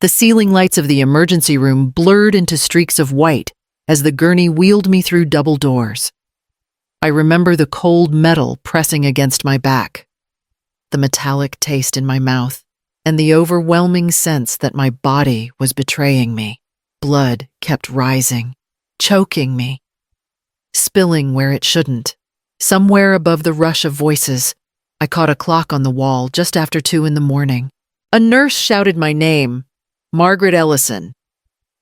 The ceiling lights of the emergency room blurred into streaks of white as the gurney wheeled me through double doors. I remember the cold metal pressing against my back, the metallic taste in my mouth, and the overwhelming sense that my body was betraying me. Blood kept rising, choking me, spilling where it shouldn't. Somewhere above the rush of voices, I caught a clock on the wall just after 2 a.m. A nurse shouted my name, Margaret Ellison,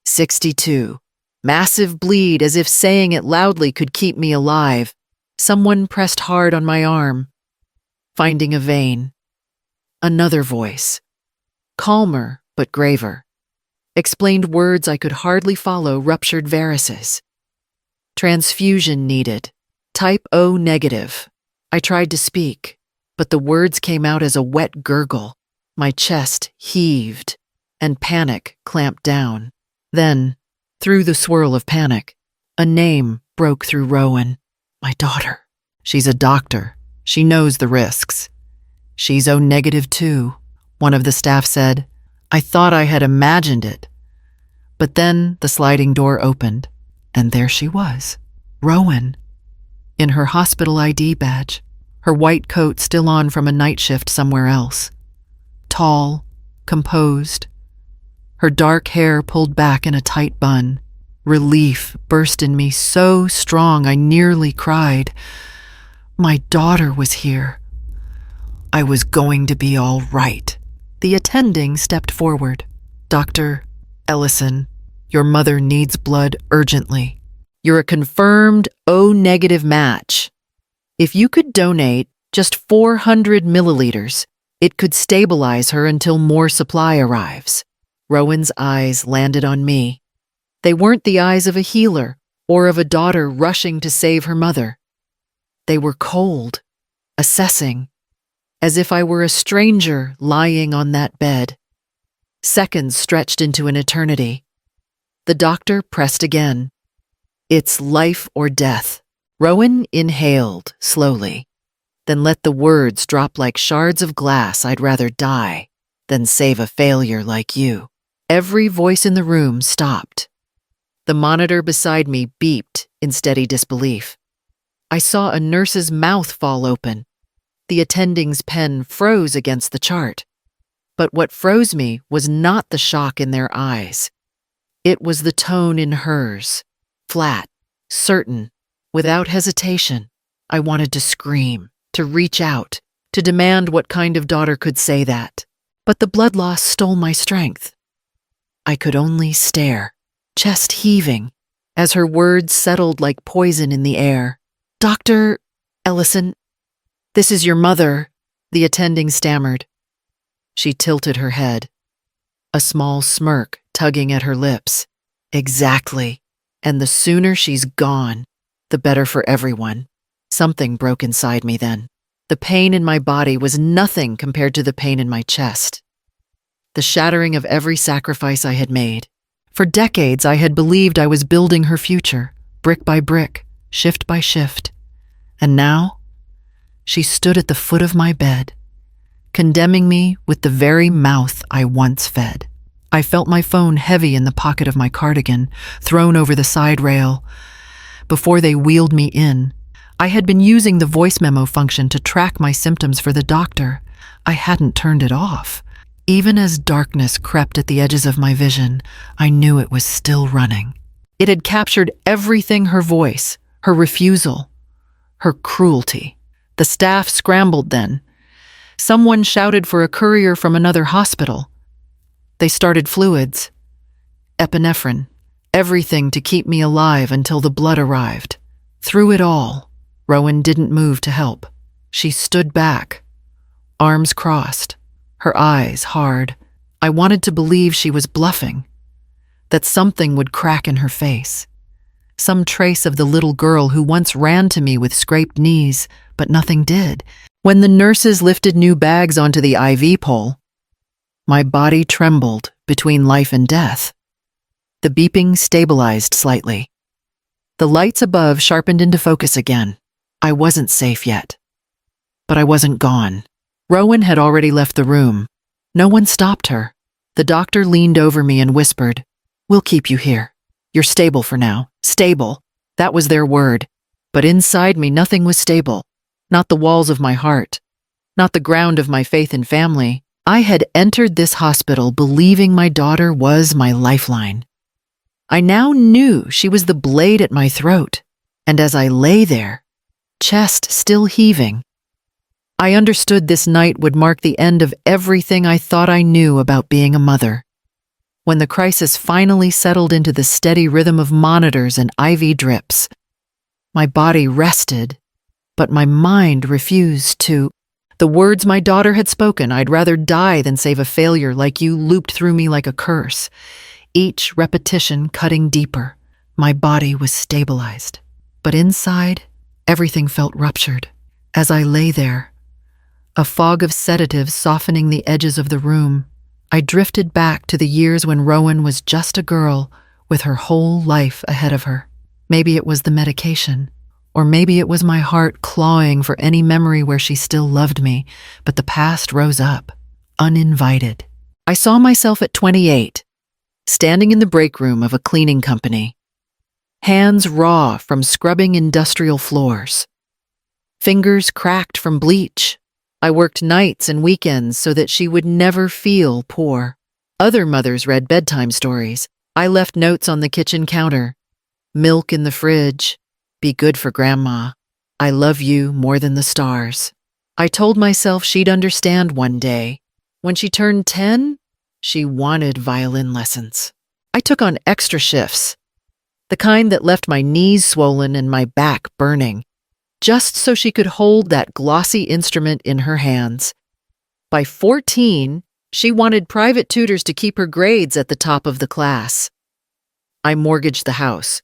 62. Massive bleed, as if saying it loudly could keep me alive. Someone pressed hard on my arm, finding a vein. Another voice, calmer but graver, explained words I could hardly follow. Ruptured varices. Transfusion needed. Type O negative. I tried to speak, but the words came out as a wet gurgle. My chest heaved, and panic clamped down. Then, through the swirl of panic, a name broke through Rowan. My daughter. She's a doctor. She knows the risks. She's O negative too, one of the staff said. I thought I had imagined it. But then the sliding door opened, and there she was, Rowan, in her hospital ID badge, her white coat still on from a night shift somewhere else. Tall, composed, her dark hair pulled back in a tight bun. Relief burst in me so strong I nearly cried. My daughter was here. I was going to be all right. The attending stepped forward. Dr. Ellison, your mother needs blood urgently. You're a confirmed O negative match. If you could donate just 400 milliliters, it could stabilize her until more supply arrives. Rowan's eyes landed on me. They weren't the eyes of a healer or of a daughter rushing to save her mother. They were cold, assessing, as if I were a stranger lying on that bed. Seconds stretched into an eternity. The doctor pressed again. It's life or death. Rowan inhaled slowly, then let the words drop like shards of glass. I'd rather die than save a failure like you. Every voice in the room stopped. The monitor beside me beeped in steady disbelief. I saw a nurse's mouth fall open. The attending's pen froze against the chart. But what froze me was not the shock in their eyes. It was the tone in hers, flat, certain, without hesitation. I wanted to scream, to reach out, to demand what kind of daughter could say that. But the blood loss stole my strength. I could only stare, chest heaving, as her words settled like poison in the air. Dr. Ellison, this is your mother, the attending stammered. She tilted her head, a small smirk tugging at her lips. Exactly. And the sooner she's gone, the better for everyone. Something broke inside me then. The pain in my body was nothing compared to the pain in my chest. The shattering of every sacrifice I had made. For decades, I had believed I was building her future, brick by brick, shift by shift. And now, she stood at the foot of my bed, condemning me with the very mouth I once fed. I felt my phone heavy in the pocket of my cardigan, thrown over the side rail. Before they wheeled me in, I had been using the voice memo function to track my symptoms for the doctor. I hadn't turned it off. Even as darkness crept at the edges of my vision, I knew it was still running. It had captured everything: her voice, her refusal, her cruelty. The staff scrambled then. Someone shouted for a courier from another hospital. They started fluids, epinephrine, everything to keep me alive until the blood arrived. Through it all, Rowan didn't move to help. She stood back, arms crossed, her eyes hard. I wanted to believe she was bluffing, that something would crack in her face. Some trace of the little girl who once ran to me with scraped knees, but nothing did. When the nurses lifted new bags onto the IV pole, my body trembled between life and death. The beeping stabilized slightly. The lights above sharpened into focus again. I wasn't safe yet. But I wasn't gone. Rowan had already left the room. No one stopped her. The doctor leaned over me and whispered, "We'll keep you here. You're stable for now. Stable." That was their word. But inside me, nothing was stable. Not the walls of my heart. Not the ground of my faith and family. I had entered this hospital believing my daughter was my lifeline. I now knew she was the blade at my throat. And as I lay there, chest still heaving, I understood this night would mark the end of everything I thought I knew about being a mother. When the crisis finally settled into the steady rhythm of monitors and IV drips, my body rested, but my mind refused to. The words my daughter had spoken, "I'd rather die than save a failure like you," looped through me like a curse, each repetition cutting deeper. My body was stabilized, but inside, everything felt ruptured. As I lay there, a fog of sedatives softening the edges of the room, I drifted back to the years when Rowan was just a girl with her whole life ahead of her. Maybe it was the medication, or maybe it was my heart clawing for any memory where she still loved me, but the past rose up, uninvited. I saw myself at 28, standing in the break room of a cleaning company, hands raw from scrubbing industrial floors, fingers cracked from bleach. I worked nights and weekends so that she would never feel poor. Other mothers read bedtime stories. I left notes on the kitchen counter. Milk in the fridge. Be good for Grandma. I love you more than the stars. I told myself she'd understand one day. When she turned 10, she wanted violin lessons. I took on extra shifts, the kind that left my knees swollen and my back burning, just so she could hold that glossy instrument in her hands. By 14, she wanted private tutors to keep her grades at the top of the class. I mortgaged the house,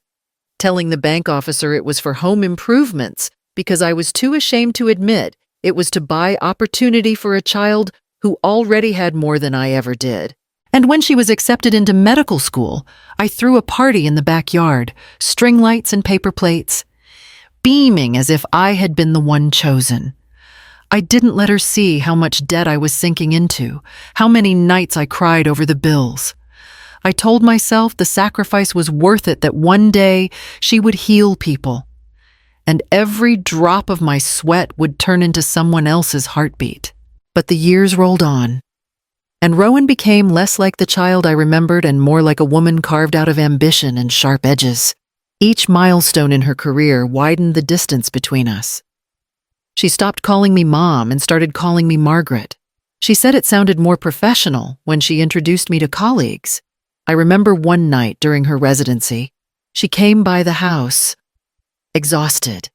telling the bank officer it was for home improvements because I was too ashamed to admit it was to buy opportunity for a child who already had more than I ever did. And when she was accepted into medical school, I threw a party in the backyard, string lights and paper plates, beaming as if I had been the one chosen. I didn't let her see how much debt I was sinking into, how many nights I cried over the bills. I told myself the sacrifice was worth it, that one day she would heal people, and every drop of my sweat would turn into someone else's heartbeat. But the years rolled on, and Rowan became less like the child I remembered and more like a woman carved out of ambition and sharp edges. Each milestone in her career widened the distance between us. She stopped calling me Mom and started calling me Margaret. She said it sounded more professional when she introduced me to colleagues. I remember one night during her residency, she came by the house, exhausted,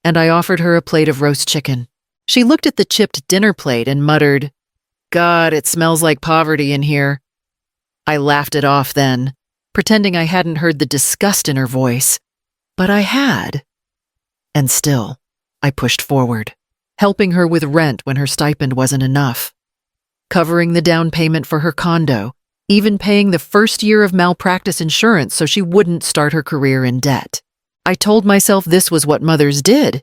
and I offered her a plate of roast chicken. She looked at the chipped dinner plate and muttered, "God, it smells like poverty in here." I laughed it off then, pretending I hadn't heard the disgust in her voice, but I had. And still, I pushed forward, helping her with rent when her stipend wasn't enough, covering the down payment for her condo, even paying the first year of malpractice insurance so she wouldn't start her career in debt. I told myself this was what mothers did.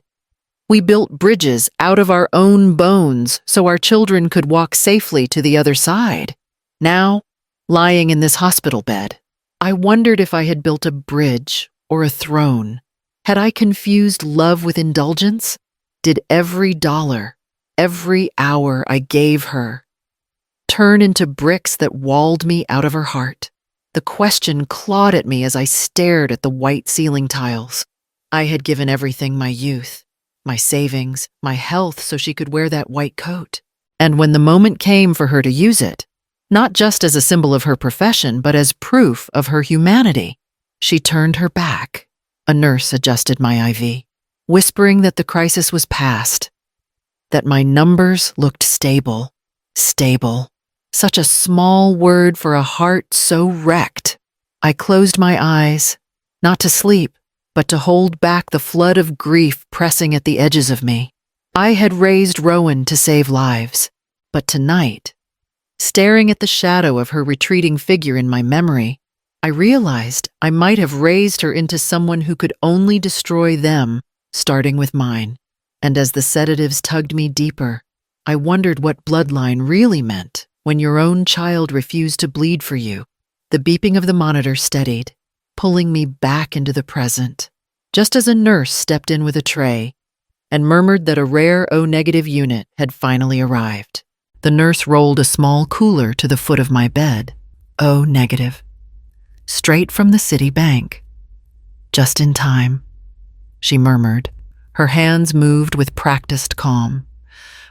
We built bridges out of our own bones so our children could walk safely to the other side. Now, lying in this hospital bed, I wondered if I had built a bridge or a throne. Had I confused love with indulgence? Did every dollar, every hour I gave her, turn into bricks that walled me out of her heart? The question clawed at me as I stared at the white ceiling tiles. I had given everything: my youth, my savings, my health, so she could wear that white coat. And when the moment came for her to use it, not just as a symbol of her profession, but as proof of her humanity, she turned her back. A nurse adjusted my IV, whispering that the crisis was past, that my numbers looked stable. Stable. Such a small word for a heart so wrecked. I closed my eyes, not to sleep, but to hold back the flood of grief pressing at the edges of me. I had raised Rowan to save lives, but tonight, staring at the shadow of her retreating figure in my memory, I realized I might have raised her into someone who could only destroy them, starting with mine. And as the sedatives tugged me deeper, I wondered what bloodline really meant. when your own child refused to bleed for you. The beeping of the monitor steadied, pulling me back into the present, just as a nurse stepped in with a tray and murmured that a rare O-negative unit had finally arrived. The nurse rolled a small cooler to the foot of my bed. O-negative. Straight from the city bank. Just in time, she murmured. Her hands moved with practiced calm,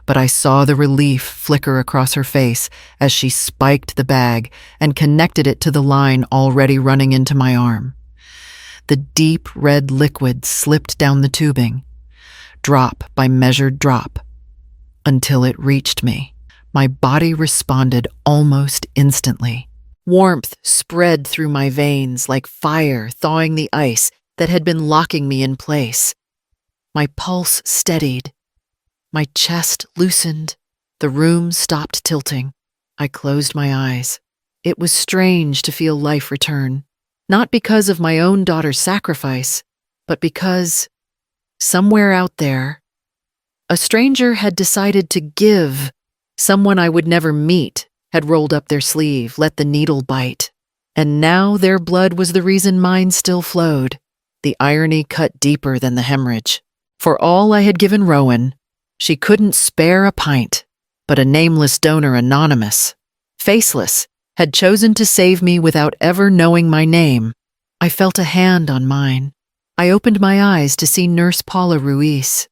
but I saw the relief flicker across her face as she spiked the bag and connected it to the line already running into my arm. The deep red liquid slipped down the tubing, drop by measured drop, until it reached me. My body responded almost instantly. Warmth spread through my veins like fire thawing the ice that had been locking me in place. My pulse steadied. My chest loosened. The room stopped tilting. I closed my eyes. It was strange to feel life return, not because of my own daughter's sacrifice, but because, somewhere out there, a stranger had decided to give. Someone I would never meet had rolled up their sleeve, let the needle bite. And now their blood was the reason mine still flowed. The irony cut deeper than the hemorrhage. For all I had given Rowan, she couldn't spare a pint. But a nameless donor, anonymous, faceless, had chosen to save me without ever knowing my name. I felt a hand on mine. I opened my eyes to see Nurse Paula Ruiz.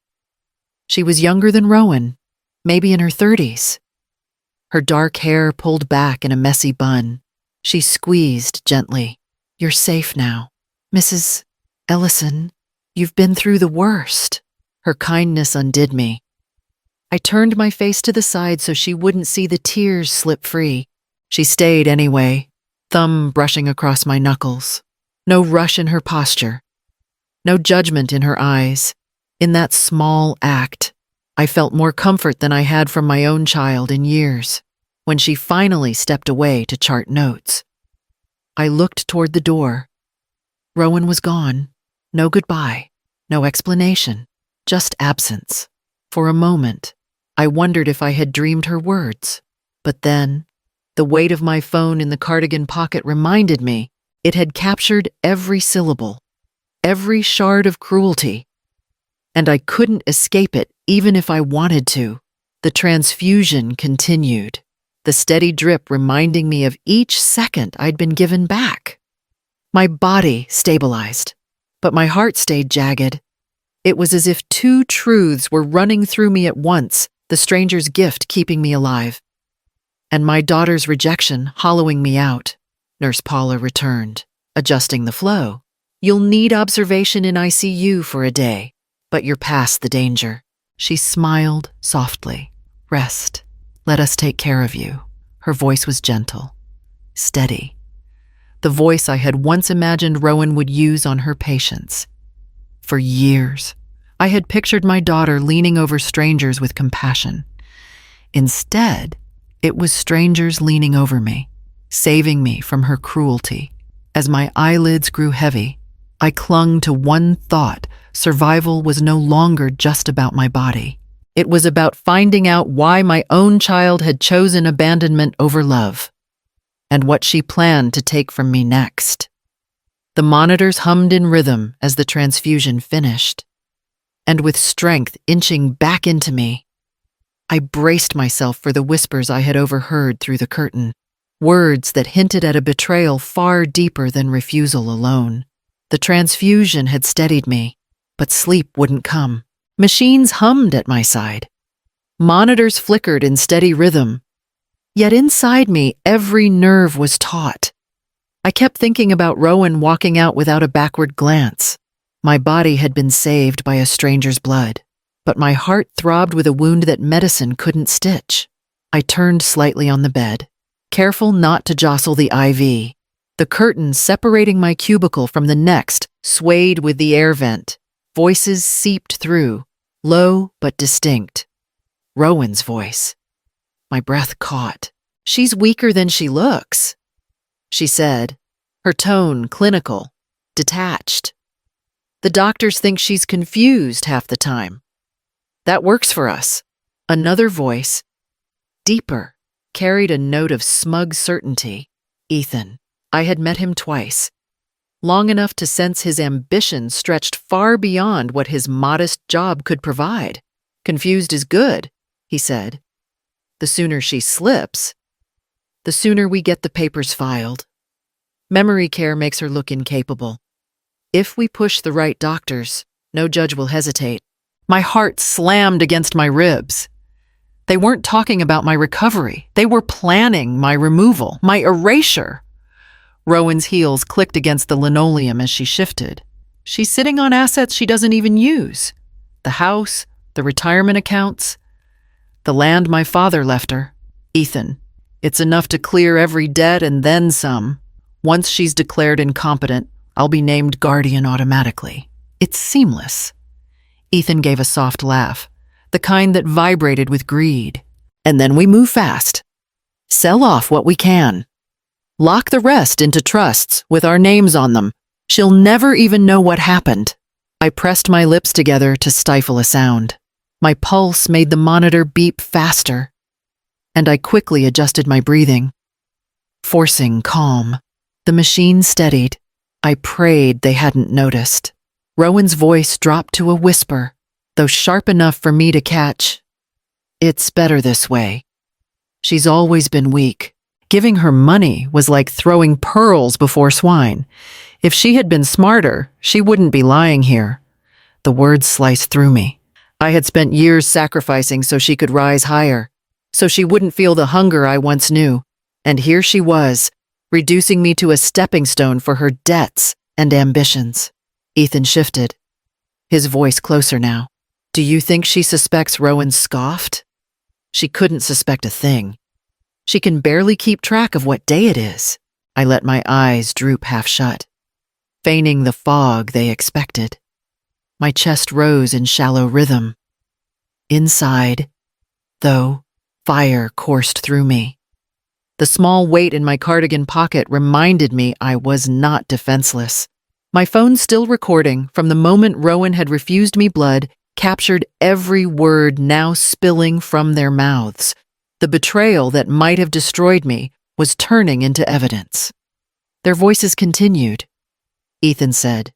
She was younger than Rowan, maybe in her 30s. Her dark hair pulled back in a messy bun. She squeezed gently. "You're safe now. Mrs. Ellison, you've been through the worst." Her kindness undid me. I turned my face to the side so she wouldn't see the tears slip free. She stayed anyway, thumb brushing across my knuckles. No rush in her posture. No judgment in her eyes. In that small act, I felt more comfort than I had from my own child in years. When she finally stepped away to chart notes, I looked toward the door. Rowan was gone. No goodbye. No explanation. Just absence. For a moment, I wondered if I had dreamed her words. But then, the weight of my phone in the cardigan pocket reminded me it had captured every syllable, every shard of cruelty, and I couldn't escape it even if I wanted to. The transfusion continued, the steady drip reminding me of each second I'd been given back. My body stabilized, but my heart stayed jagged. It was as if two truths were running through me at once, the stranger's gift keeping me alive, and my daughter's rejection hollowing me out. Nurse Paula returned, adjusting the flow. "You'll need observation in ICU for a day, but you're past the danger." She smiled softly. "Rest. Let us take care of you." Her voice was gentle, steady. The voice I had once imagined Rowan would use on her patients. For years, I had pictured my daughter leaning over strangers with compassion. Instead, it was strangers leaning over me, saving me from her cruelty. As my eyelids grew heavy, I clung to one thought: survival was no longer just about my body. It was about finding out why my own child had chosen abandonment over love, and what she planned to take from me next. The monitors hummed in rhythm as the transfusion finished, and with strength inching back into me, I braced myself for the whispers I had overheard through the curtain, words that hinted at a betrayal far deeper than refusal alone. The transfusion had steadied me, but sleep wouldn't come. Machines hummed at my side. Monitors flickered in steady rhythm. Yet inside me, every nerve was taut. I kept thinking about Rowan walking out without a backward glance. My body had been saved by a stranger's blood, but my heart throbbed with a wound that medicine couldn't stitch. I turned slightly on the bed, careful not to jostle the IV. The curtain separating my cubicle from the next swayed with the air vent. Voices seeped through, low but distinct. Rowan's voice. My breath caught. "She's weaker than she looks," she said, her tone clinical, detached. "The doctors think she's confused half the time. That works for us." Another voice, deeper, carried a note of smug certainty. Ethan. I had met him twice, long enough to sense his ambition stretched far beyond what his modest job could provide. Confused is good, he said. The sooner she slips, the sooner we get the papers filed. Memory care makes her look incapable. If we push the right doctors, no judge will hesitate. My heart slammed against my ribs. They weren't talking about my recovery. They were planning my removal, my erasure. Rowan's heels clicked against the linoleum as she shifted. She's sitting on assets she doesn't even use. The house, the retirement accounts, the land my father left her. Ethan, it's enough to clear every debt and then some. Once she's declared incompetent, I'll be named guardian automatically. It's seamless. Ethan gave a soft laugh, the kind that vibrated with greed. And then we move fast. Sell off what we can. Lock the rest into trusts with our names on them. She'll never even know what happened. I pressed my lips together to stifle a sound. My pulse made the monitor beep faster, and I quickly adjusted my breathing, forcing calm. The machine steadied. I prayed they hadn't noticed. Rowan's voice dropped to a whisper, though sharp enough for me to catch. It's better this way. She's always been weak. Giving her money was like throwing pearls before swine. If she had been smarter, she wouldn't be lying here. The words sliced through me. I had spent years sacrificing so she could rise higher, so she wouldn't feel the hunger I once knew. And here she was, reducing me to a stepping stone for her debts and ambitions. Ethan shifted, his voice closer now. Do you think she suspects Rowan scoffed? She couldn't suspect a thing. She can barely keep track of what day it is. I let my eyes droop half shut, feigning the fog they expected. My chest rose in shallow rhythm. Inside, though, fire coursed through me. The small weight in my cardigan pocket reminded me I was not defenseless. My phone, still recording from the moment Rowan had refused me blood, captured every word now spilling from their mouths. The betrayal that might have destroyed me was turning into evidence. Their voices continued. Ethan said,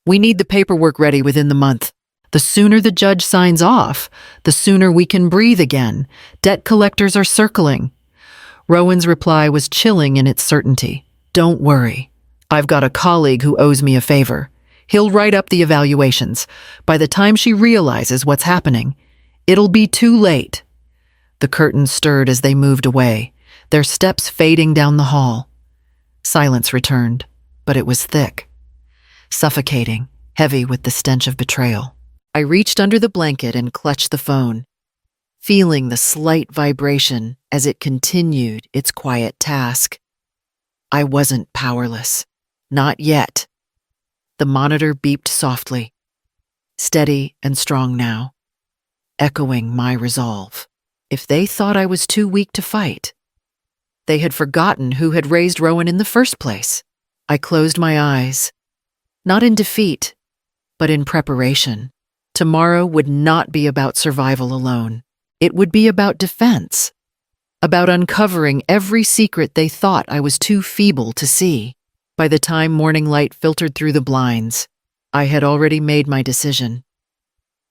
"We need the paperwork ready within the month. The sooner the judge signs off, the sooner we can breathe again. Debt collectors are circling." Rowan's reply was chilling in its certainty. "Don't worry. I've got a colleague who owes me a favor. He'll write up the evaluations. By the time she realizes what's happening, it'll be too late." The curtains stirred as they moved away, their steps fading down the hall. Silence returned, but it was thick, suffocating, heavy with the stench of betrayal. I reached under the blanket and clutched the phone, feeling the slight vibration as it continued its quiet task. I wasn't powerless. Not yet. The monitor beeped softly, steady and strong now, echoing my resolve. If they thought I was too weak to fight, they had forgotten who had raised Rowan in the first place. I closed my eyes, not in defeat, but in preparation. Tomorrow would not be about survival alone. It would be about defense, about uncovering every secret they thought I was too feeble to see. By the time morning light filtered through the blinds, I had already made my decision.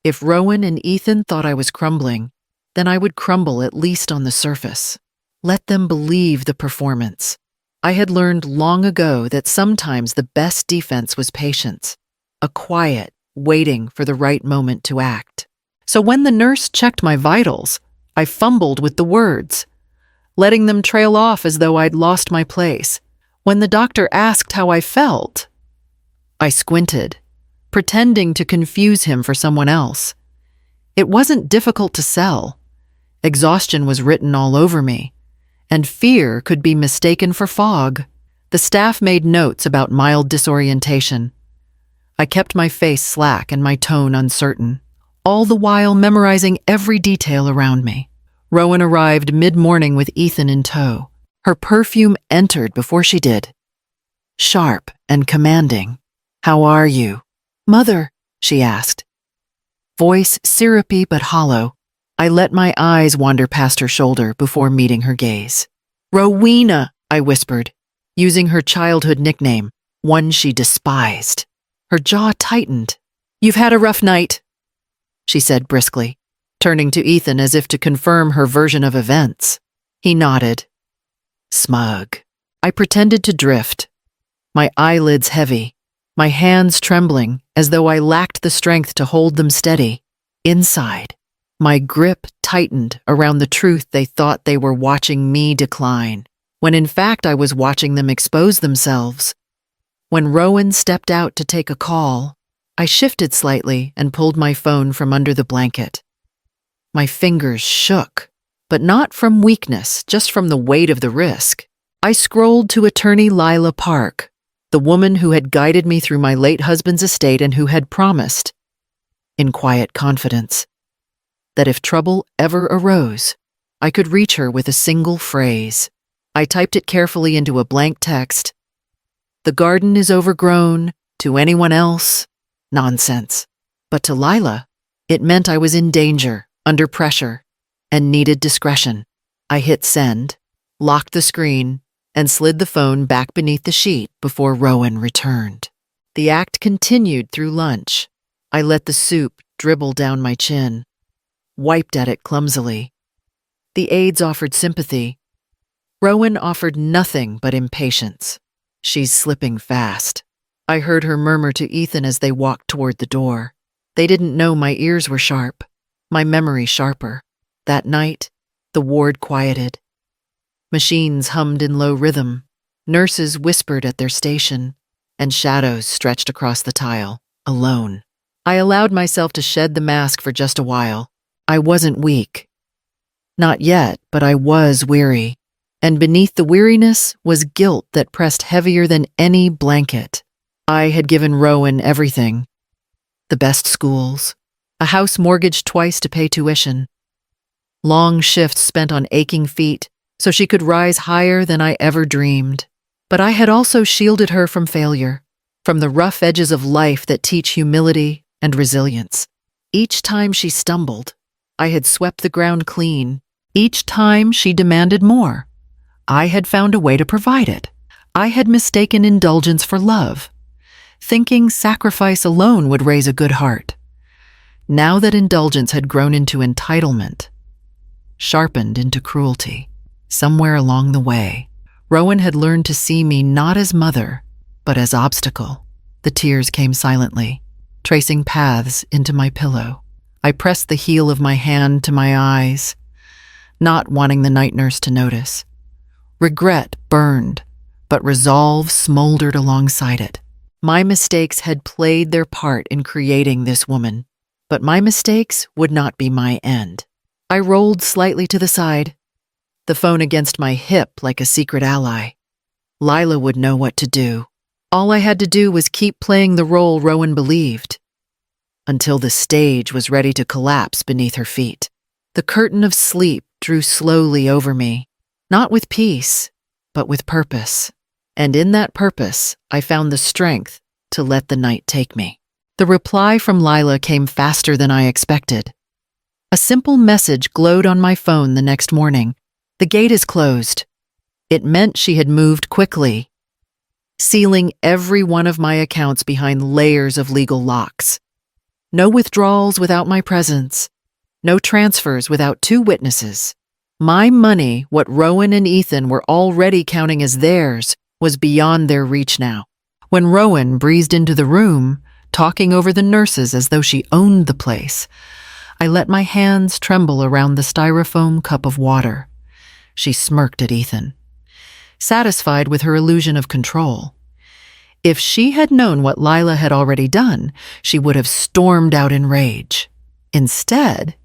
If Rowan and Ethan thought I was crumbling, then I would crumble at least on the surface. Let them believe the performance. I had learned long ago that sometimes the best defense was patience, a quiet, waiting for the right moment to act. So when the nurse checked my vitals, I fumbled with the words, letting them trail off as though I'd lost my place. When the doctor asked how I felt, I squinted, pretending to confuse him for someone else. It wasn't difficult to sell. Exhaustion was written all over me, and fear could be mistaken for fog. The staff made notes about mild disorientation. I kept my face slack and my tone uncertain, all the while memorizing every detail around me. Rowan arrived mid-morning with Ethan in tow. Her perfume entered before she did, sharp and commanding. "How are you?" "Mother," she asked, voice syrupy but hollow. I let my eyes wander past her shoulder before meeting her gaze. "Rowena," I whispered, using her childhood nickname, one she despised. Her jaw tightened. "You've had a rough night," she said briskly, turning to Ethan as if to confirm her version of events. He nodded. Smug. I pretended to drift, my eyelids heavy, my hands trembling as though I lacked the strength to hold them steady. Inside, my grip tightened around the truth they thought they were watching me decline, when in fact I was watching them expose themselves. When Rowan stepped out to take a call, I shifted slightly and pulled my phone from under the blanket. My fingers shook, but not from weakness, just from the weight of the risk. I scrolled to attorney Lila Park, the woman who had guided me through my late husband's estate and who had promised, in quiet confidence, that if trouble ever arose, I could reach her with a single phrase. I typed it carefully into a blank text. "The garden is overgrown. To anyone else, nonsense." But to Lila, it meant I was in danger, under pressure, and needed discretion. I hit send, locked the screen, and slid the phone back beneath the sheet before Rowan returned. The act continued through lunch. I let the soup dribble down my chin, wiped at it clumsily. The aides offered sympathy. Rowan offered nothing but impatience. "She's slipping fast," I heard her murmur to Ethan as they walked toward the door. They didn't know my ears were sharp, my memory sharper. That night, the ward quieted. Machines hummed in low rhythm, nurses whispered at their station, and shadows stretched across the tile, alone. I allowed myself to shed the mask for just a while. I wasn't weak. Not yet, but I was weary. And beneath the weariness was guilt that pressed heavier than any blanket. I had given Rowan everything. The best schools, a house mortgaged twice to pay tuition, long shifts spent on aching feet so she could rise higher than I ever dreamed. But I had also shielded her from failure, from the rough edges of life that teach humility and resilience. Each time she stumbled, I had swept the ground clean. Each time she demanded more, I had found a way to provide it. I had mistaken indulgence for love, thinking sacrifice alone would raise a good heart. Now that indulgence had grown into entitlement, sharpened into cruelty, somewhere along the way, Rowan had learned to see me not as mother, but as obstacle. The tears came silently, tracing paths into my pillow. I pressed the heel of my hand to my eyes, not wanting the night nurse to notice. Regret burned, but resolve smoldered alongside it. My mistakes had played their part in creating this woman, but my mistakes would not be my end. I rolled slightly to the side, the phone against my hip like a secret ally. Lila would know what to do. All I had to do was keep playing the role Rowan believed, until the stage was ready to collapse beneath her feet. The curtain of sleep drew slowly over me, not with peace, but with purpose. And in that purpose, I found the strength to let the night take me. The reply from Lila came faster than I expected. A simple message glowed on my phone the next morning. "The gate is closed." It meant she had moved quickly, sealing every one of my accounts behind layers of legal locks. No withdrawals without my presence. No transfers without 2 witnesses. My money, what Rowan and Ethan were already counting as theirs, was beyond their reach now. When Rowan breezed into the room, talking over the nurses as though she owned the place, I let my hands tremble around the styrofoam cup of water. She smirked at Ethan, satisfied with her illusion of control. If she had known what Lila had already done, she would have stormed out in rage. Instead,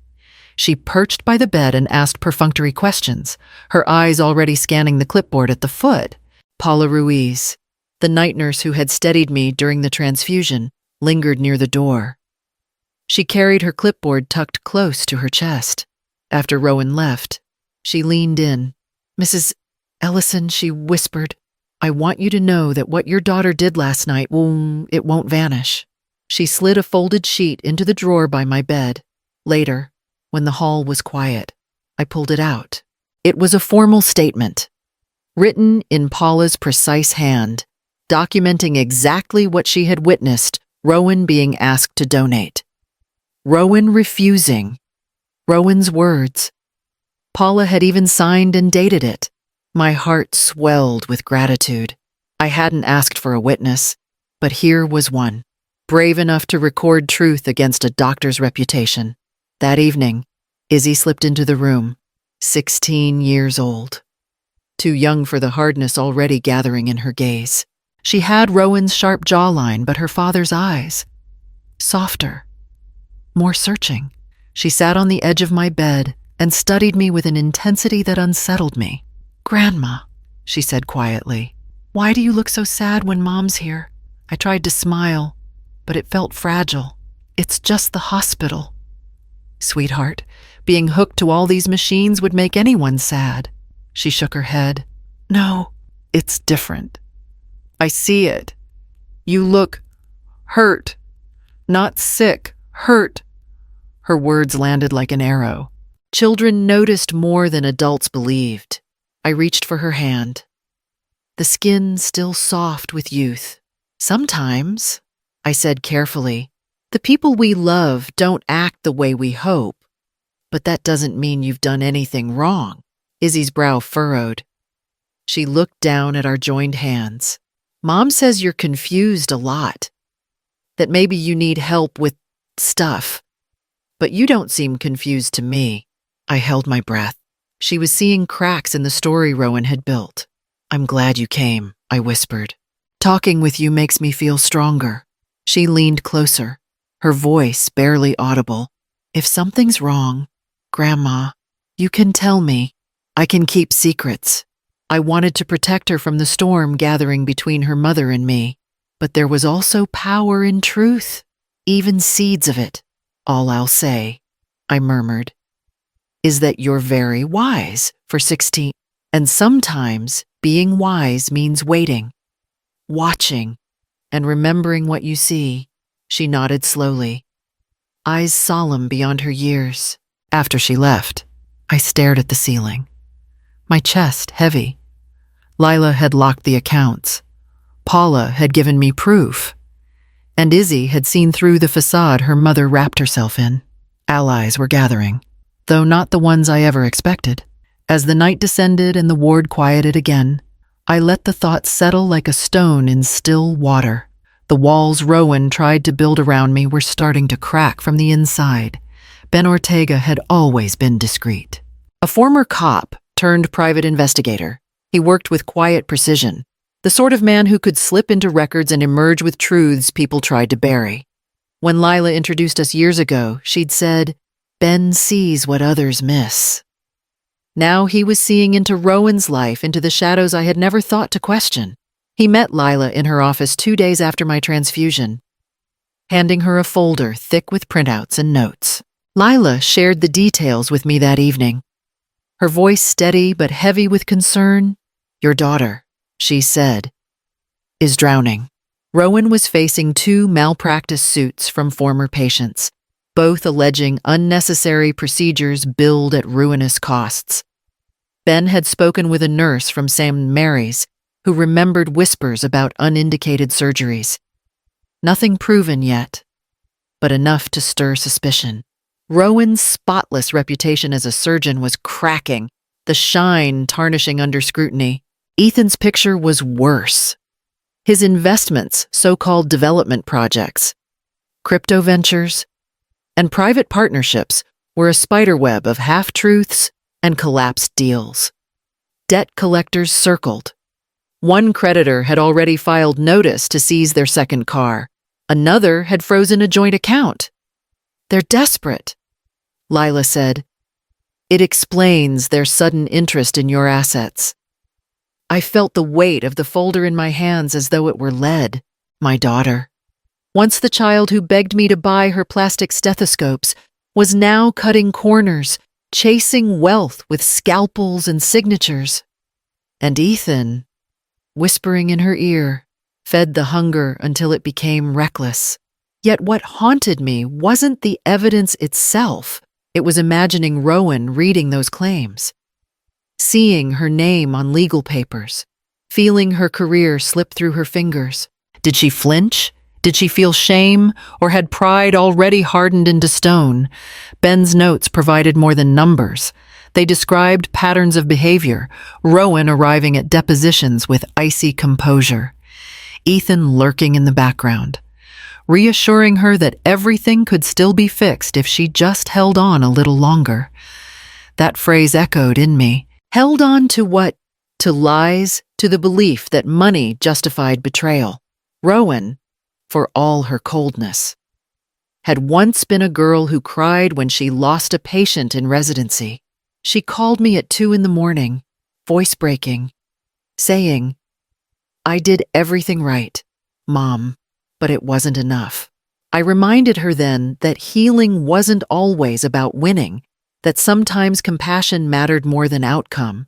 she perched by the bed and asked perfunctory questions, her eyes already scanning the clipboard at the foot. Paula Ruiz, the night nurse who had steadied me during the transfusion, lingered near the door. She carried her clipboard tucked close to her chest. After Rowan left, she leaned in. "Mrs. Ellison," she whispered, "I want you to know that what your daughter did last night, it won't vanish." She slid a folded sheet into the drawer by my bed. Later, When the hall was quiet, I pulled it out. It was a formal statement, written in Paula's precise hand, documenting exactly what she had witnessed, Rowan being asked to donate. Rowan refusing. Rowan's words. Paula had even signed and dated it. My heart swelled with gratitude. I hadn't asked for a witness, but here was one, brave enough to record truth against a doctor's reputation. That evening, Izzy slipped into the room, 16 years old. Too young for the hardness already gathering in her gaze. She had Rowan's sharp jawline, but her father's eyes, softer, more searching. She sat on the edge of my bed and studied me with an intensity that unsettled me. "Grandma," she said quietly, "why do you look so sad when Mom's here?" I tried to smile, but it felt fragile. "It's just the hospital." "Sweetheart, being hooked to all these machines would make anyone sad." She shook her head. "No, it's different. I see it. You look hurt. Not sick, hurt." Her words landed like an arrow. Children noticed more than adults believed. I reached for her hand. The skin still soft with youth. "Sometimes," I said carefully, "the people we love don't act the way we hope. But that doesn't mean you've done anything wrong." Izzy's brow furrowed. She looked down at our joined hands. "Mom says you're confused a lot. That maybe you need help with stuff. But you don't seem confused to me." I held my breath. She was seeing cracks in the story Rowan had built. "I'm glad you came," I whispered. "Talking with you makes me feel stronger." She leaned closer, her voice barely audible. "If something's wrong, Grandma, you can tell me. I can keep secrets." I wanted to protect her from the storm gathering between her mother and me, but there was also power in truth, even seeds of it. "All I'll say," I murmured, "is that you're very wise for 16, and sometimes being wise means waiting, watching, and remembering what you see." She nodded slowly, eyes solemn beyond her years. After she left, I stared at the ceiling, my chest heavy. Lila had locked the accounts. Paula had given me proof. And Izzy had seen through the facade her mother wrapped herself in. Allies were gathering, though not the ones I ever expected. As the night descended and the ward quieted again, I let the thought settle like a stone in still water. The walls Rowan tried to build around me were starting to crack from the inside. Ben Ortega had always been discreet. A former cop turned private investigator, he worked with quiet precision, the sort of man who could slip into records and emerge with truths people tried to bury. When Lila introduced us years ago, she'd said, "Ben sees what others miss." Now he was seeing into Rowan's life, into the shadows I had never thought to question. He met Lila in her office 2 days after my transfusion, handing her a folder thick with printouts and notes. Lila shared the details with me that evening, her voice steady but heavy with concern. "Your daughter," she said, "is drowning." Rowan was facing 2 malpractice suits from former patients, both alleging unnecessary procedures billed at ruinous costs. Ben had spoken with a nurse from St. Mary's who remembered whispers about unindicated surgeries. Nothing proven yet, but enough to stir suspicion. Rowan's spotless reputation as a surgeon was cracking, the shine tarnishing under scrutiny. Ethan's picture was worse. His investments, so-called development projects, crypto ventures, and private partnerships were a spiderweb of half-truths and collapsed deals. Debt collectors circled. One creditor had already filed notice to seize their second car. Another had frozen a joint account. "They're desperate," Lila said. "It explains their sudden interest in your assets." I felt the weight of the folder in my hands as though it were lead. My daughter, once the child who begged me to buy her plastic stethoscopes, was now cutting corners, chasing wealth with scalpels and signatures. And Ethan, whispering in her ear, fed the hunger until it became reckless. Yet what haunted me wasn't the evidence itself, It was imagining Rowan reading those claims, seeing her name on legal papers, feeling her career slip through her fingers. Did she flinch? Did she feel shame, or had pride already hardened into stone? Ben's notes provided more than numbers. They described patterns of behavior, Rowan arriving at depositions with icy composure, Ethan lurking in the background, reassuring her that everything could still be fixed if she just held on a little longer. That phrase echoed in me. Held on to what? To lies, to the belief that money justified betrayal. Rowan, for all her coldness, had once been a girl who cried when she lost a patient in residency. She called me at 2 a.m, voice breaking, saying, "I did everything right, Mom, but it wasn't enough." I reminded her then that healing wasn't always about winning, that sometimes compassion mattered more than outcome.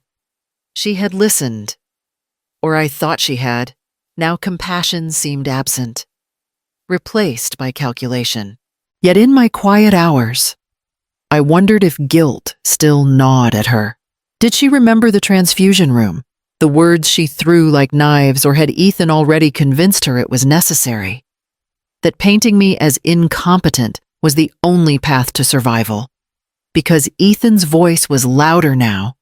She had listened, or I thought she had. Now compassion seemed absent, replaced by calculation. Yet in my quiet hours, I wondered if guilt still gnawed at her. Did she remember the transfusion room, the words she threw like knives, or had Ethan already convinced her it was necessary? That painting me as incompetent was the only path to survival. Because Ethan's voice was louder now.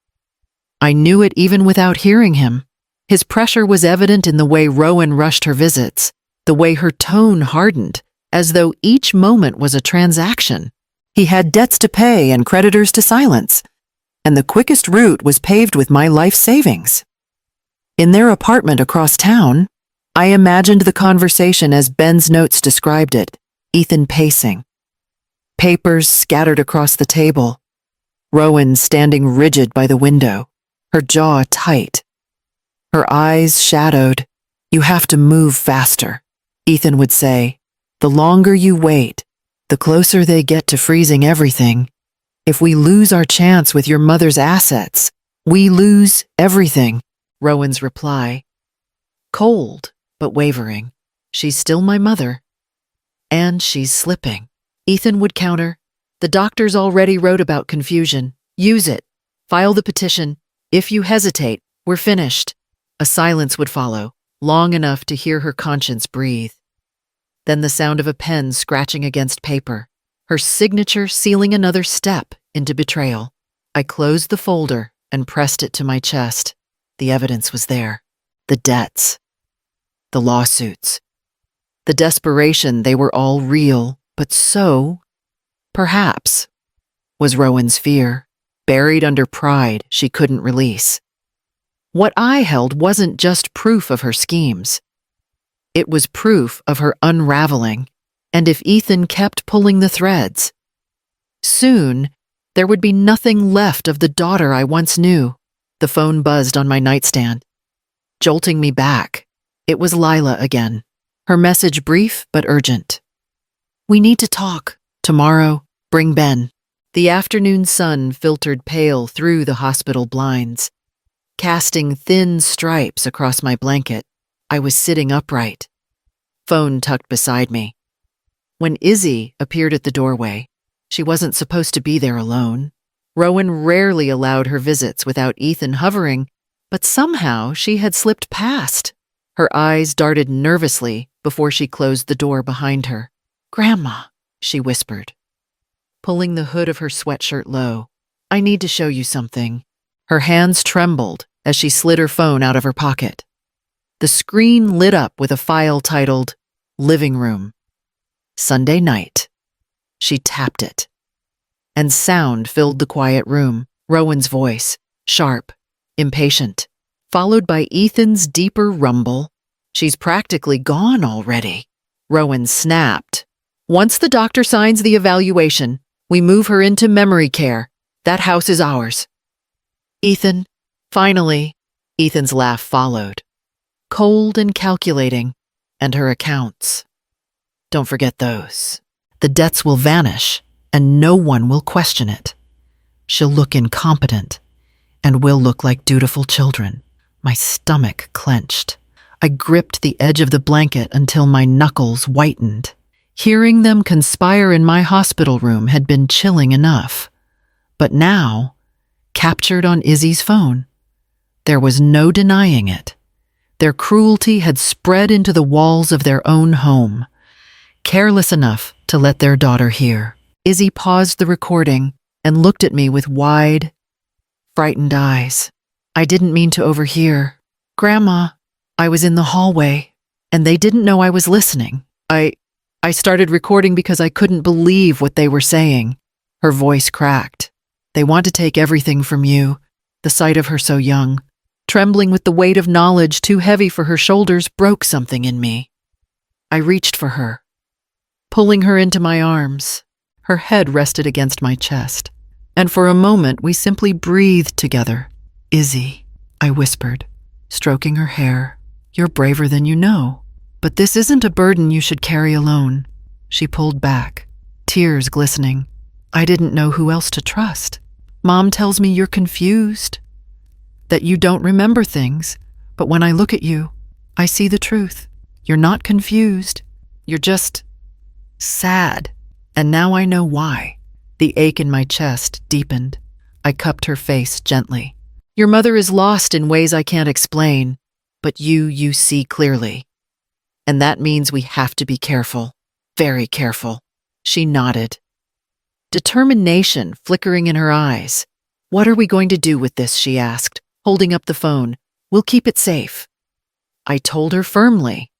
I knew it even without hearing him. His pressure was evident in the way Rowan rushed her visits, the way her tone hardened, as though each moment was a transaction. He had debts to pay and creditors to silence, and the quickest route was paved with my life savings. In their apartment across town, I imagined the conversation as Ben's notes described it, Ethan pacing. Papers scattered across the table, Rowan standing rigid by the window, her jaw tight, her eyes shadowed. "You have to move faster," Ethan would say. "The longer you wait, the closer they get to freezing everything. If we lose our chance with your mother's assets, we lose everything." Rowan's reply, cold but wavering. "She's still my mother. And she's slipping." Ethan would counter, "The doctors already wrote about confusion. Use it. File the petition. If you hesitate, we're finished." A silence would follow, long enough to hear her conscience breathe. Then the sound of a pen scratching against paper, her signature sealing another step into betrayal. I closed the folder and pressed it to my chest. The evidence was there. The debts. The lawsuits. The desperation, they were all real, but so, perhaps, was Rowan's fear, buried under pride she couldn't release. What I held wasn't just proof of her schemes. It was proof of her unraveling, and if Ethan kept pulling the threads, soon there would be nothing left of the daughter I once knew. The phone buzzed on my nightstand, jolting me back. It was Lila again, her message brief but urgent. "We need to talk. Tomorrow, bring Ben." The afternoon sun filtered pale through the hospital blinds, casting thin stripes across my blanket. I was sitting upright, phone tucked beside me. When Izzy appeared at the doorway, she wasn't supposed to be there alone. Rowan rarely allowed her visits without Ethan hovering, but somehow she had slipped past. Her eyes darted nervously before she closed the door behind her. "Grandma," she whispered, pulling the hood of her sweatshirt low. "I need to show you something." Her hands trembled as she slid her phone out of her pocket. The screen lit up with a file titled, "Living Room. Sunday night." She tapped it, and sound filled the quiet room. Rowan's voice, sharp, impatient, followed by Ethan's deeper rumble. "She's practically gone already." Rowan snapped. "Once the doctor signs the evaluation, we move her into memory care. That house is ours." "Ethan, finally." Ethan's laugh followed, cold and calculating, "and her accounts. Don't forget those. The debts will vanish, and no one will question it. She'll look incompetent, and we'll look like dutiful children." My stomach clenched. I gripped the edge of the blanket until my knuckles whitened. Hearing them conspire in my hospital room had been chilling enough. But now, captured on Izzy's phone, there was no denying it. Their cruelty had spread into the walls of their own home, careless enough to let their daughter hear. Izzy paused the recording and looked at me with wide, frightened eyes. I didn't mean to overhear. Grandma, I was in the hallway, and they didn't know I was listening. I started recording because I couldn't believe what they were saying. Her voice cracked. They want to take everything from you. The sight of her so young, trembling with the weight of knowledge too heavy for her shoulders, broke something in me. I reached for her, pulling her into my arms. Her head rested against my chest, and for a moment we simply breathed together. Izzy, I whispered, stroking her hair, you're braver than you know. But this isn't a burden you should carry alone. She pulled back, tears glistening. I didn't know who else to trust. Mom tells me you're confused, that you don't remember things, but when I look at you, I see the truth. You're not confused. You're just sad. And now I know why. The ache in my chest deepened. I cupped her face gently. Your mother is lost in ways I can't explain, but you see clearly. And that means we have to be careful, very careful. She nodded, determination flickering in her eyes. What are we going to do with this, she asked, holding up the phone. We'll keep it safe. I told her firmly.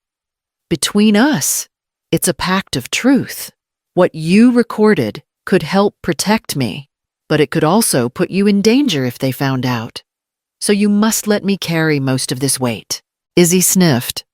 Between us, it's a pact of truth. What you recorded could help protect me, but it could also put you in danger if they found out. So you must let me carry most of this weight. Izzy sniffed,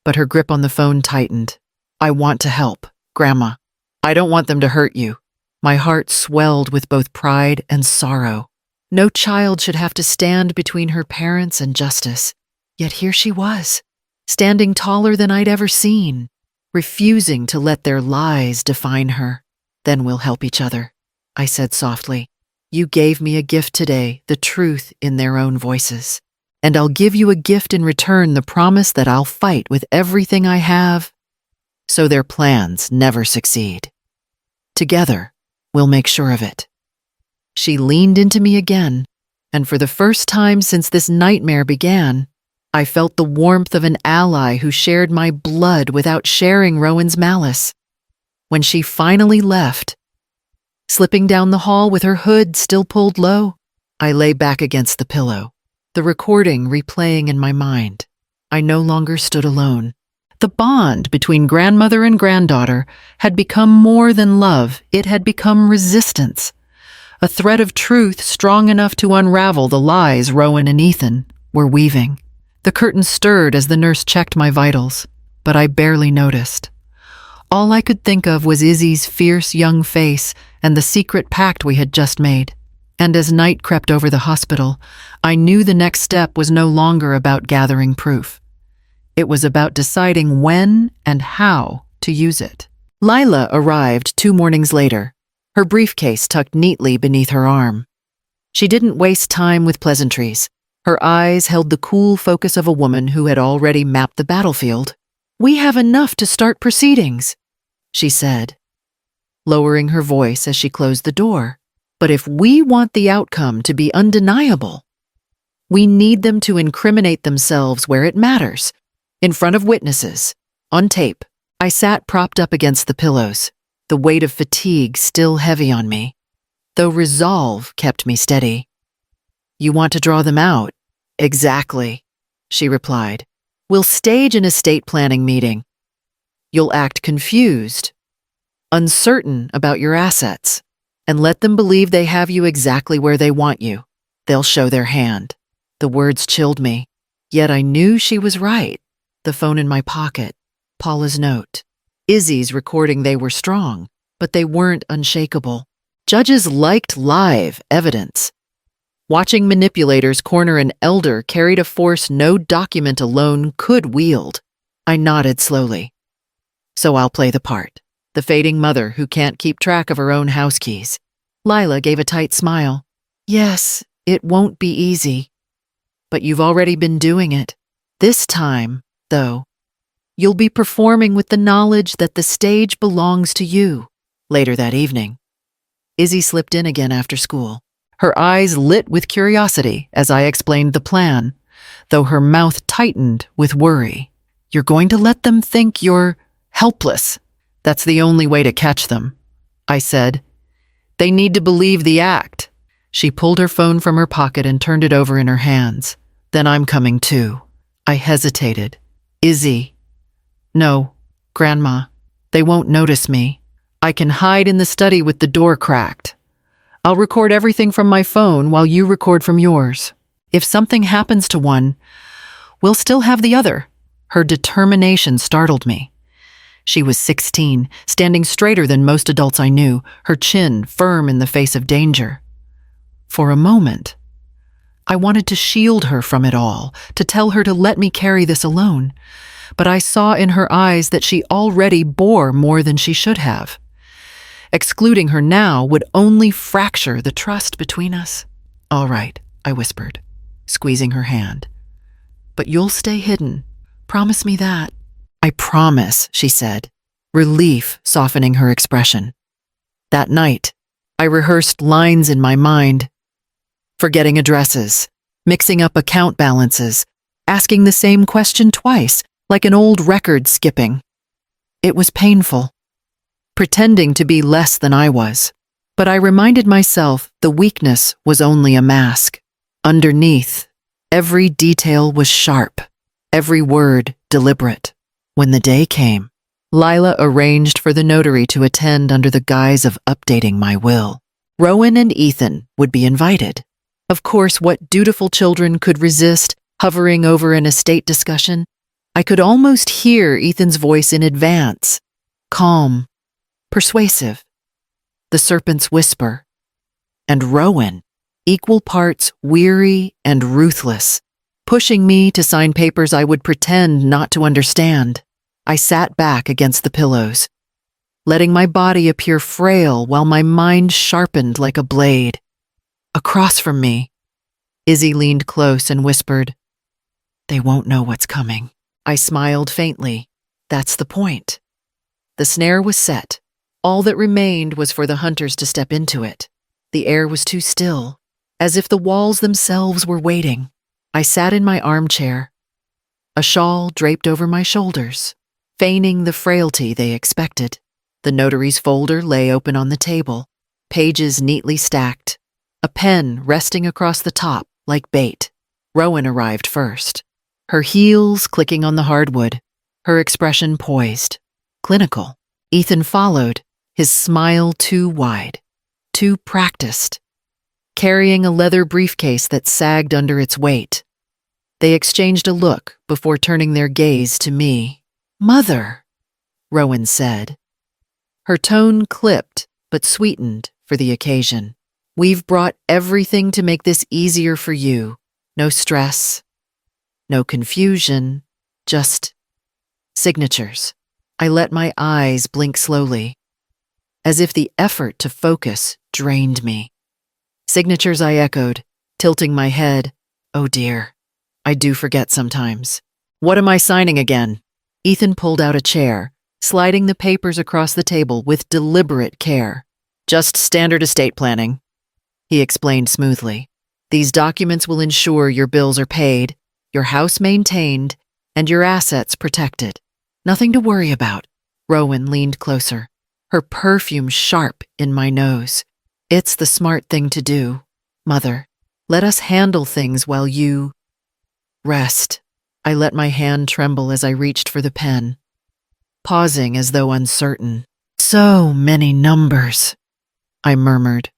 but her grip on the phone tightened. I want to help, Grandma. I don't want them to hurt you. My heart swelled with both pride and sorrow. No child should have to stand between her parents and justice. Yet here she was, standing taller than I'd ever seen, refusing to let their lies define her. Then we'll help each other, I said softly. You gave me a gift today, the truth in their own voices. And I'll give you a gift in return, the promise that I'll fight with everything I have, so their plans never succeed. Together, we'll make sure of it. She leaned into me again, and for the first time since this nightmare began, I felt the warmth of an ally who shared my blood without sharing Rowan's malice. When she finally left, slipping down the hall with her hood still pulled low, I lay back against the pillow, the recording replaying in my mind. I no longer stood alone. The bond between grandmother and granddaughter had become more than love. It had become resistance, a thread of truth strong enough to unravel the lies Rowan and Ethan were weaving. The curtain stirred as the nurse checked my vitals, but I barely noticed. All I could think of was Izzy's fierce young face and the secret pact we had just made. And as night crept over the hospital, I knew the next step was no longer about gathering proof. It was about deciding when and how to use it. Lila arrived 2 mornings later, her briefcase tucked neatly beneath her arm. She didn't waste time with pleasantries. Her eyes held the cool focus of a woman who had already mapped the battlefield. We have enough to start proceedings, she said, lowering her voice as she closed the door. But if we want the outcome to be undeniable, we need them to incriminate themselves where it matters, in front of witnesses, on tape. I sat propped up against the pillows, the weight of fatigue still heavy on me, though resolve kept me steady. You want to draw them out? Exactly, she replied. We'll stage an estate planning meeting. You'll act confused, uncertain about your assets, and let them believe they have you exactly where they want you. They'll show their hand. The words chilled me, yet I knew she was right. The phone in my pocket, Paula's note, Izzy's recording. They were strong, but they weren't unshakable. Judges liked live evidence. Watching manipulators corner an elder carried a force no document alone could wield. I nodded slowly. So I'll play the part. The fading mother who can't keep track of her own house keys. Lila gave a tight smile. Yes, it won't be easy. But you've already been doing it. This time, though, you'll be performing with the knowledge that the stage belongs to you. Later that evening, Izzy slipped in again after school. Her eyes lit with curiosity as I explained the plan, though her mouth tightened with worry. You're going to let them think you're helpless. That's the only way to catch them, I said. They need to believe the act. She pulled her phone from her pocket and turned it over in her hands. Then I'm coming too. I hesitated. Izzy. No, Grandma. They won't notice me. I can hide in the study with the door cracked. I'll record everything from my phone while you record from yours. If something happens to one, we'll still have the other. Her determination startled me. She was 16, standing straighter than most adults I knew, her chin firm in the face of danger. For a moment, I wanted to shield her from it all, to tell her to let me carry this alone. But I saw in her eyes that she already bore more than she should have. Excluding her now would only fracture the trust between us. All right, I whispered, squeezing her hand. But you'll stay hidden. Promise me that. I promise, she said, relief softening her expression. That night, I rehearsed lines in my mind, forgetting addresses, mixing up account balances, asking the same question twice, like an old record skipping. It was painful, pretending to be less than I was, but I reminded myself the weakness was only a mask. Underneath, every detail was sharp, every word deliberate. When the day came, Lila arranged for the notary to attend under the guise of updating my will. Rowan and Ethan would be invited. Of course, what dutiful children could resist hovering over an estate discussion? I could almost hear Ethan's voice in advance, calm, persuasive, the serpent's whisper, and Rowan, equal parts weary and ruthless, pushing me to sign papers I would pretend not to understand. I sat back against the pillows, letting my body appear frail while my mind sharpened like a blade. Across from me, Izzy leaned close and whispered, "They won't know what's coming." I smiled faintly. That's the point. The snare was set. All that remained was for the hunters to step into it. The air was too still, as if the walls themselves were waiting. I sat in my armchair, a shawl draped over my shoulders, feigning the frailty they expected. The notary's folder lay open on the table, pages neatly stacked, a pen resting across the top like bait. Rowan arrived first, her heels clicking on the hardwood, her expression poised, clinical. Ethan followed, his smile too wide, too practiced, carrying a leather briefcase that sagged under its weight. They exchanged a look before turning their gaze to me. "Mother," Rowan said. Her tone clipped but sweetened for the occasion. "We've brought everything to make this easier for you. No stress, no confusion, just signatures." I let my eyes blink slowly, as if the effort to focus drained me. "Signatures," I echoed, tilting my head. Oh dear, I do forget sometimes. "What am I signing again?" Ethan pulled out a chair, sliding the papers across the table with deliberate care. "Just standard estate planning," he explained smoothly. "These documents will ensure your bills are paid, your house maintained, and your assets protected. Nothing to worry about." Rowan leaned closer, her perfume sharp in my nose. "It's the smart thing to do, Mother. Let us handle things while you rest." I let my hand tremble as I reached for the pen, pausing as though uncertain. "So many numbers," I murmured,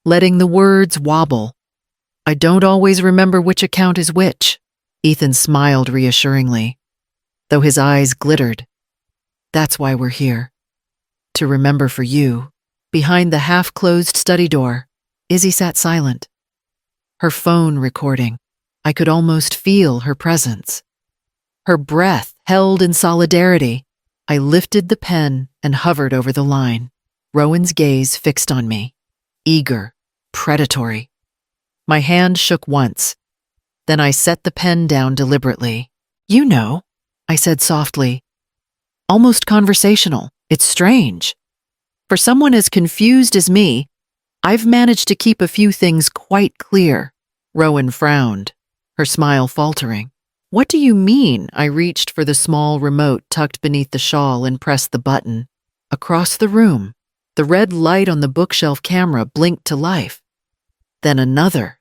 letting the words wobble. "I don't always remember which account is which." Ethan smiled reassuringly, though his eyes glittered. "That's why we're here. To remember for you." Behind the half-closed study door, Izzy sat silent, her phone recording. I could almost feel her presence. Her breath held in solidarity. I lifted the pen and hovered over the line. Rowan's gaze fixed on me, eager, predatory. My hand shook once. Then I set the pen down deliberately. "You know," I said softly, almost conversational. "It's strange. For someone as confused as me, I've managed to keep a few things quite clear. Rowan frowned, her smile faltering. What do you mean? I reached for the small remote tucked beneath the shawl and pressed the button. Across the room, the red light on the bookshelf camera blinked to life. Then another.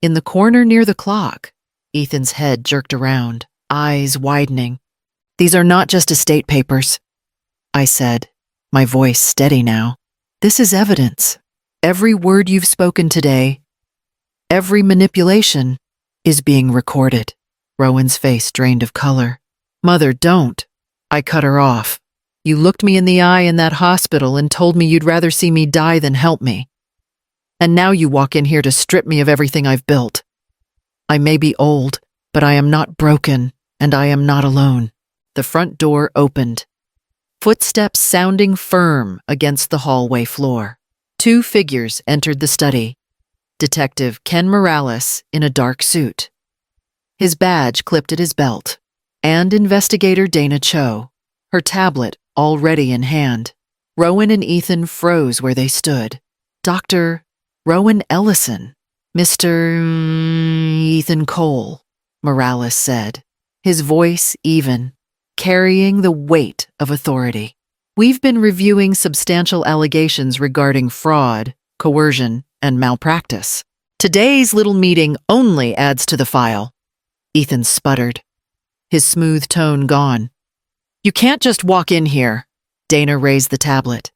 In the corner near the clock, Ethan's head jerked around, eyes widening. These are not just estate papers, I said, my voice steady now. This is evidence. Every word you've spoken today, every manipulation, is being recorded. Rowan's face drained of color. Mother, don't. I cut her off. You looked me in the eye in that hospital and told me you'd rather see me die than help me. And now you walk in here to strip me of everything I've built. I may be old, but I am not broken, and I am not alone. The front door opened, footsteps sounding firm against the hallway floor. Two figures entered the study. Detective Ken Morales in a dark suit, his badge clipped at his belt, and investigator Dana Cho, her tablet already in hand. Rowan and Ethan froze where they stood. Dr. Rowan Ellison, Mr. Ethan Cole, Morales said, his voice even, carrying the weight of authority. We've been reviewing substantial allegations regarding fraud, coercion, and malpractice. Today's little meeting only adds to the file. Ethan sputtered, his smooth tone gone. You can't just walk in here. Dana raised the tablet,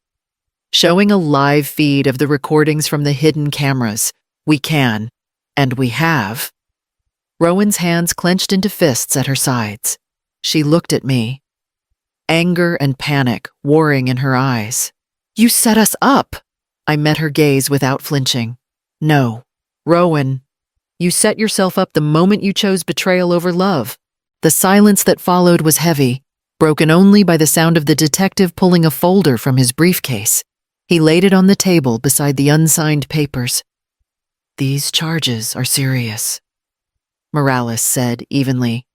showing a live feed of the recordings from the hidden cameras. We can, and we have. Rowan's hands clenched into fists at her sides. She looked at me, anger and panic warring in her eyes. You set us up. I met her gaze without flinching. No, Rowan, you set yourself up the moment you chose betrayal over love. The silence that followed was heavy, broken only by the sound of the detective pulling a folder from his briefcase. He laid it on the table beside the unsigned papers. These charges are serious, Morales said evenly.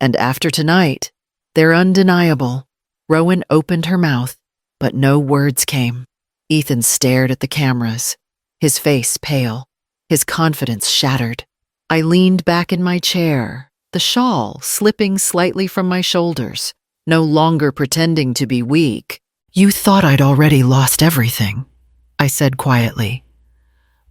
And after tonight, they're undeniable. Rowan opened her mouth, but no words came. Ethan stared at the cameras, his face pale, his confidence shattered. I leaned back in my chair, the shawl slipping slightly from my shoulders, no longer pretending to be weak. You thought I'd already lost everything, I said quietly.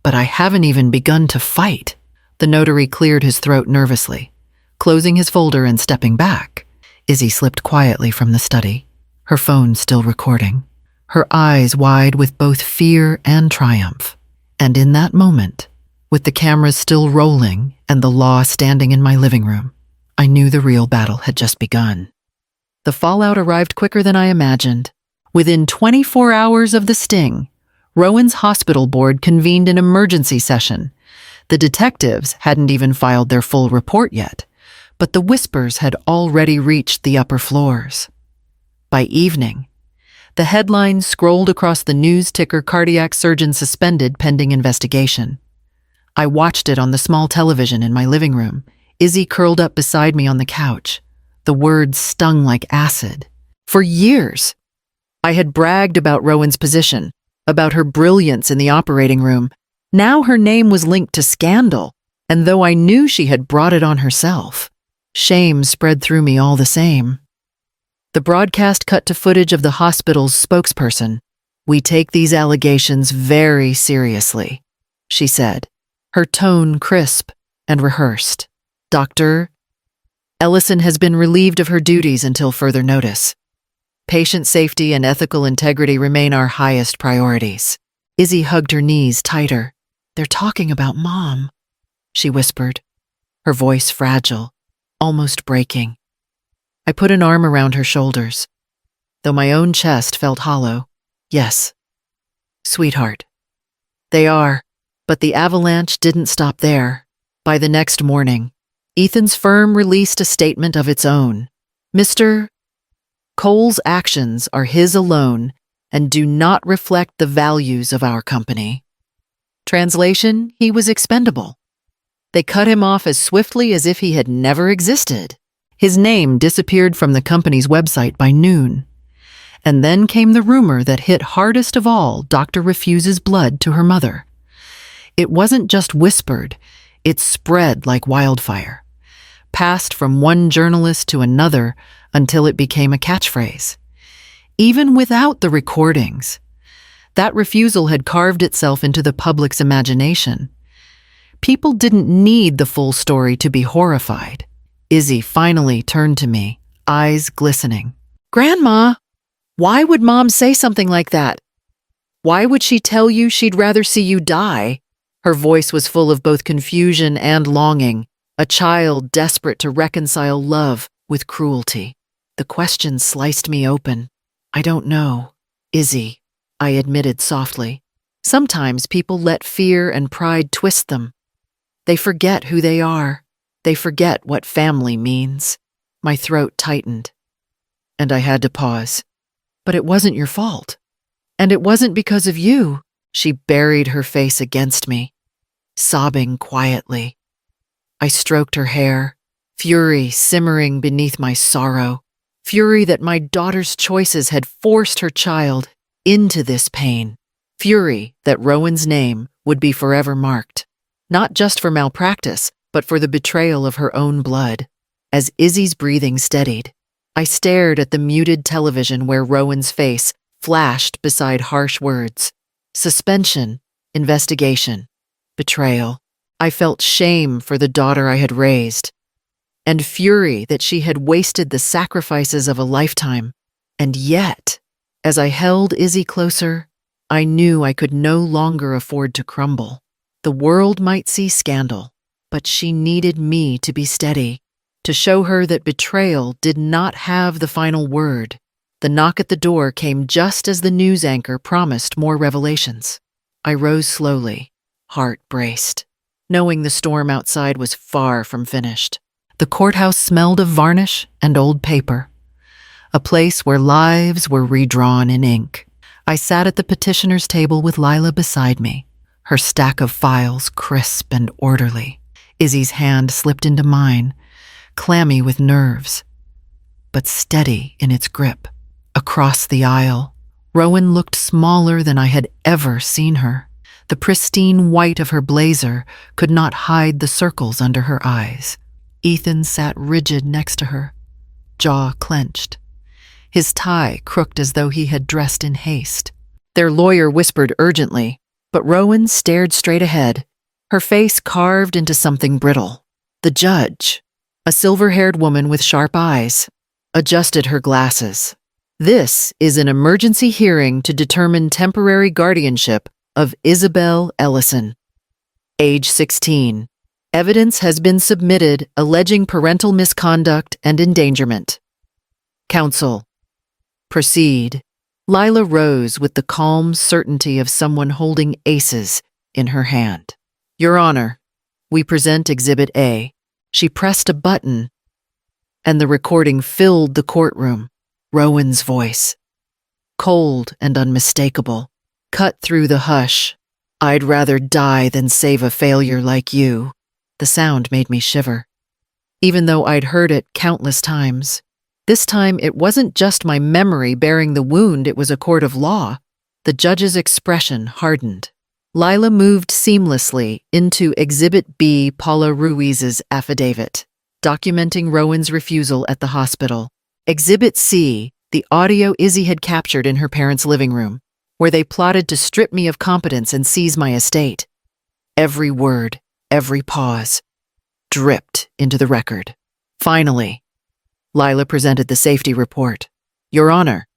But I haven't even begun to fight. The notary cleared his throat nervously, closing his folder and stepping back. Izzy slipped quietly from the study, her phone still recording, her eyes wide with both fear and triumph. And in that moment, with the cameras still rolling and the law standing in my living room, I knew the real battle had just begun. The fallout arrived quicker than I imagined. Within 24 hours of the sting, Rowan's hospital board convened an emergency session. The detectives hadn't even filed their full report yet, but the whispers had already reached the upper floors. By evening, the headline scrolled across the news ticker, "Cardiac surgeon suspended pending investigation." I watched it on the small television in my living room, Izzy curled up beside me on the couch. The words stung like acid. For years, I had bragged about Rowan's position, about her brilliance in the operating room. Now her name was linked to scandal, and though I knew she had brought it on herself, shame spread through me all the same. The broadcast cut to footage of the hospital's spokesperson. "We take these allegations very seriously," she said, her tone crisp and rehearsed. "Dr. Ellison has been relieved of her duties until further notice. Patient safety and ethical integrity remain our highest priorities." Izzy hugged her knees tighter. "They're talking about Mom," she whispered, her voice fragile, almost breaking. I put an arm around her shoulders, though my own chest felt hollow. "Yes, sweetheart, they are." But the avalanche didn't stop there. By the next morning, Ethan's firm released a statement of its own. Mr. Cole's actions are his alone and do not reflect the values of our company. Translation, he was expendable. They cut him off as swiftly as if he had never existed. His name disappeared from the company's website by noon, And then came the rumor that hit hardest of all Dr. Refuse's blood to her mother. It wasn't just whispered, it spread like wildfire, passed from one journalist to another until it became a catchphrase. Even without the recordings, that refusal had carved itself into the public's imagination. People didn't need the full story to be horrified. Izzy finally turned to me, eyes glistening. "Grandma, why would Mom say something like that? Why would she tell you she'd rather see you die?" Her voice was full of both confusion and longing, a child desperate to reconcile love with cruelty. The question sliced me open. "I don't know, Izzy," I admitted softly. "Sometimes people let fear and pride twist them. They forget who they are. They forget what family means." My throat tightened, and I had to pause. "But it wasn't your fault. And it wasn't because of you." She buried her face against me, sobbing quietly. I stroked her hair, fury simmering beneath my sorrow, fury that my daughter's choices had forced her child into this pain, fury that Rowan's name would be forever marked, not just for malpractice, but for the betrayal of her own blood. As Izzy's breathing steadied, I stared at the muted television where Rowan's face flashed beside harsh words. Suspension, investigation, betrayal. I felt shame for the daughter I had raised, and fury that she had wasted the sacrifices of a lifetime. And yet, as I held Izzy closer, I knew I could no longer afford to crumble. The world might see scandal, but she needed me to be steady, to show her that betrayal did not have the final word. The knock at the door came just as the news anchor promised more revelations. I rose slowly, heart braced, knowing the storm outside was far from finished. The courthouse smelled of varnish and old paper, a place where lives were redrawn in ink. I sat at the petitioner's table with Lila beside me, her stack of files crisp and orderly. Izzy's hand slipped into mine, clammy with nerves, but steady in its grip. Across the aisle, Rowan looked smaller than I had ever seen her. The pristine white of her blazer could not hide the circles under her eyes. Ethan sat rigid next to her, jaw clenched, his tie crooked as though he had dressed in haste. Their lawyer whispered urgently, but Rowan stared straight ahead, her face carved into something brittle. The judge, a silver-haired woman with sharp eyes, adjusted her glasses. "This is an emergency hearing to determine temporary guardianship of Isabel Ellison, age 16. Evidence has been submitted alleging parental misconduct and endangerment. Counsel, proceed." Lila rose with the calm certainty of someone holding aces in her hand. "Your Honor, we present Exhibit A." She pressed a button, and the recording filled the courtroom. Rowan's voice, cold and unmistakable, cut through the hush. "I'd rather die than save a failure like you." The sound made me shiver. Even though I'd heard it countless times, this time it wasn't just my memory bearing the wound, it was a court of law. The judge's expression hardened. Lila moved seamlessly into Exhibit B, Paula Ruiz's affidavit, documenting Rowan's refusal at the hospital. Exhibit C, the audio Izzy had captured in her parents' living room, where they plotted to strip me of competence and seize my estate. Every word, every pause, dripped into the record. Finally, Lila presented the safety report. "Your Honor,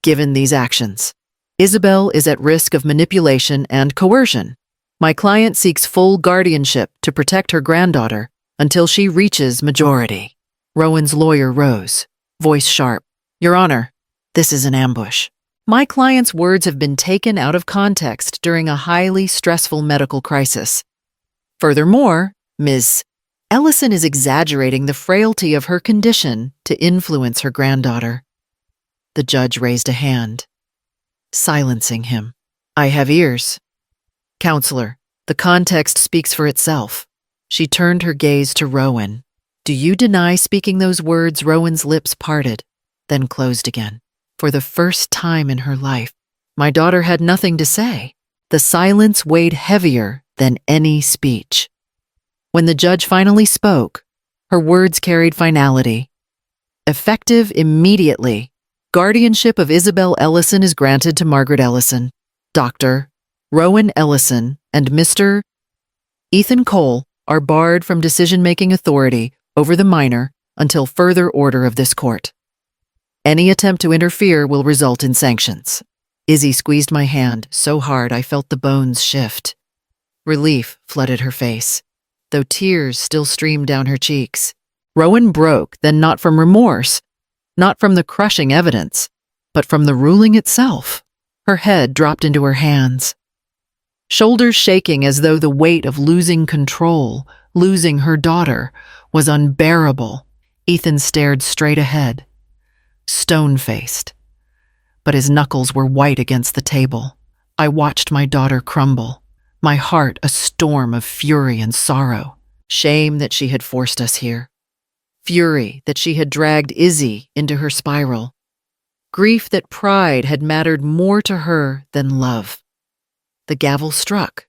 given these actions, Isabel is at risk of manipulation and coercion. My client seeks full guardianship to protect her granddaughter until she reaches majority." Rowan's lawyer rose, voice sharp. "Your Honor, this is an ambush. My client's words have been taken out of context during a highly stressful medical crisis. Furthermore, Ms. Ellison is exaggerating the frailty of her condition to influence her granddaughter." The judge raised a hand, silencing him. "I have ears." "Counselor, the context speaks for itself." She turned her gaze to Rowan. "Do you deny speaking those words?" Rowan's lips parted, then closed again. For the first time in her life, my daughter had nothing to say. The silence weighed heavier than any speech. When the judge finally spoke, her words carried finality. Effective immediately, guardianship of Isabel Ellison is granted to Margaret Ellison, Dr. Rowan Ellison, and Mr. Ethan Cole are barred from decision-making authority over the minor until further order of this court. Any attempt to interfere will result in sanctions. Izzy squeezed my hand so hard I felt the bones shift. Relief flooded her face, though tears still streamed down her cheeks. Rowan broke, then not from remorse, not from the crushing evidence, but from the ruling itself. Her head dropped into her hands, shoulders shaking as though the weight of losing control, losing her daughter, was unbearable. Ethan stared straight ahead, stone-faced, but his knuckles were white against the table. I watched my daughter crumble, my heart a storm of fury and sorrow. Shame that she had forced us here. Fury that she had dragged Izzy into her spiral. Grief that pride had mattered more to her than love. The gavel struck.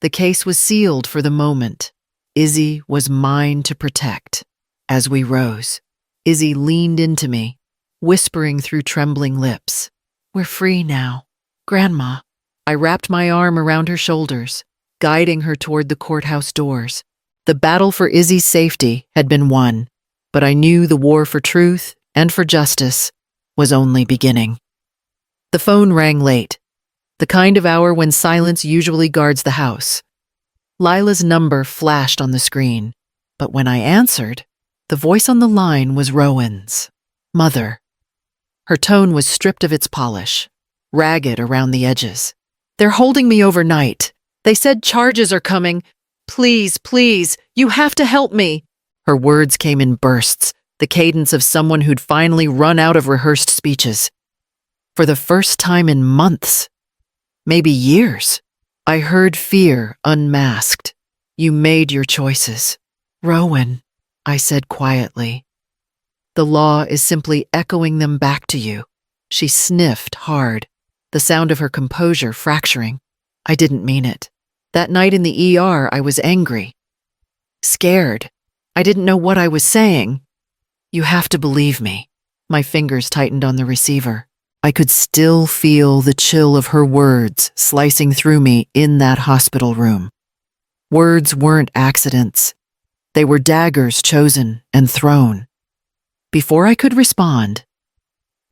The case was sealed for the moment. Izzy was mine to protect. As we rose, Izzy leaned into me, whispering through trembling lips, "We're free now, Grandma." I wrapped my arm around her shoulders, guiding her toward the courthouse doors. The battle for Izzy's safety had been won, but I knew the war for truth and for justice was only beginning. The phone rang late, the kind of hour when silence usually guards the house. Lila's number flashed on the screen, but when I answered, the voice on the line was Rowan's. Mother. Her tone was stripped of its polish, ragged around the edges. "They're holding me overnight. They said charges are coming. Please, please, you have to help me." Her words came in bursts, the cadence of someone who'd finally run out of rehearsed speeches. For the first time in months, maybe years, I heard fear unmasked. "You made your choices, Rowan," I said quietly. "The law is simply echoing them back to you." She sniffed hard, the sound of her composure fracturing. I didn't mean it. That night in the ER, I was angry. Scared. I didn't know what I was saying. "You have to believe me." My fingers tightened on the receiver. I could still feel the chill of her words slicing through me in that hospital room. Words weren't accidents. They were daggers chosen and thrown. Before I could respond,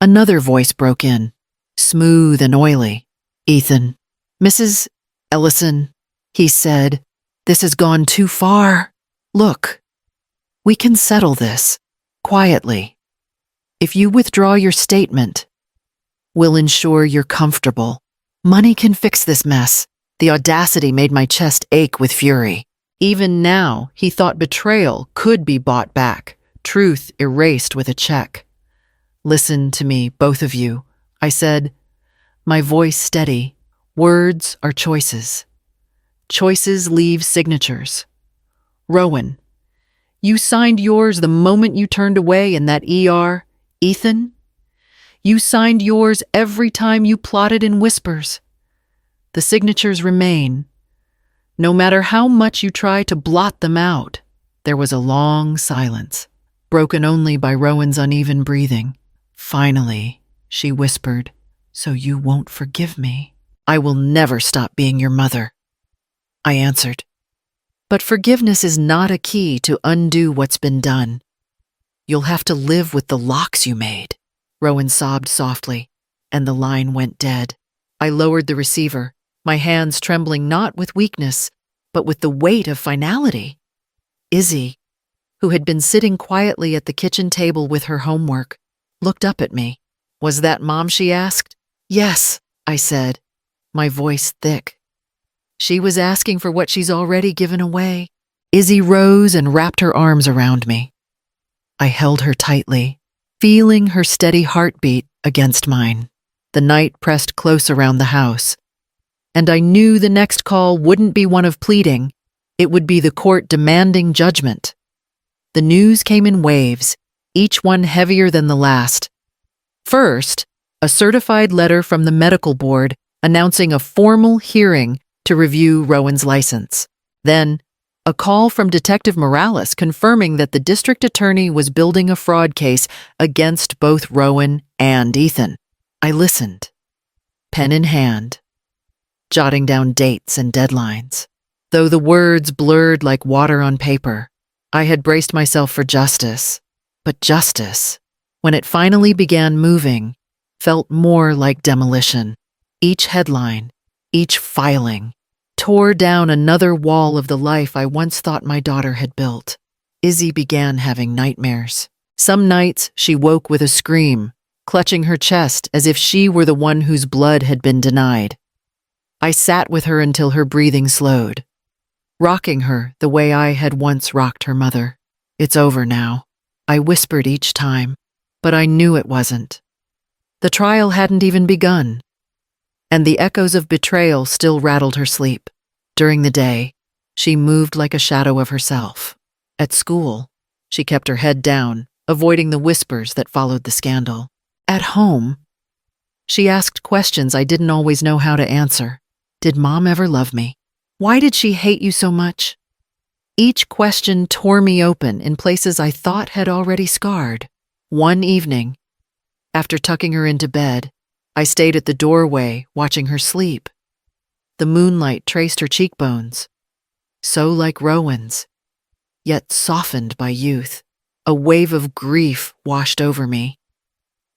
another voice broke in, smooth and oily. "Ethan, Mrs. Ellison," he said, "this has gone too far. Look, we can settle this quietly. If you withdraw your statement, we'll ensure you're comfortable. Money can fix this mess." The audacity made my chest ache with fury. Even now, he thought betrayal could be bought back, truth erased with a check. "Listen to me, both of you," I said, my voice steady. "Words are choices. Choices leave signatures. Rowan, you signed yours the moment you turned away in that ER. Ethan, you signed yours every time you plotted in whispers. The signatures remain. No matter how much you try to blot them out." There was a long silence, broken only by Rowan's uneven breathing. "Finally," she whispered, "so you won't forgive me?" "I will never stop being your mother," I answered. "But forgiveness is not a key to undo what's been done. You'll have to live with the locks you made." Rowan sobbed softly, and the line went dead. I lowered the receiver, my hands trembling not with weakness, but with the weight of finality. Izzy, who had been sitting quietly at the kitchen table with her homework, looked up at me. "Was that Mom?" she asked. "Yes," I said, my voice thick. "She was asking for what she's already given away." Izzy rose and wrapped her arms around me. I held her tightly, feeling her steady heartbeat against mine. The night pressed close around the house, and I knew the next call wouldn't be one of pleading. It would be the court demanding judgment. The news came in waves, each one heavier than the last. First, a certified letter from the medical board announcing a formal hearing to review Rowan's license. Then, a call from Detective Morales confirming that the district attorney was building a fraud case against both Rowan and Ethan. I listened, pen in hand, jotting down dates and deadlines. Though the words blurred like water on paper, I had braced myself for justice. But justice, when it finally began moving, felt more like demolition. Each headline, each filing, tore down another wall of the life I once thought my daughter had built. Izzy began having nightmares. Some nights she woke with a scream, clutching her chest as if she were the one whose blood had been denied. I sat with her until her breathing slowed, rocking her the way I had once rocked her mother. "It's over now," I whispered each time, but I knew it wasn't. The trial hadn't even begun, and the echoes of betrayal still rattled her sleep. During the day, she moved like a shadow of herself. At school, she kept her head down, avoiding the whispers that followed the scandal. At home, she asked questions I didn't always know how to answer. Did Mom ever love me? Why did she hate you so much? Each question tore me open in places I thought had already scarred. One evening, after tucking her into bed, I stayed at the doorway watching her sleep. The moonlight traced her cheekbones, so like Rowan's, yet softened by youth. A wave of grief washed over me.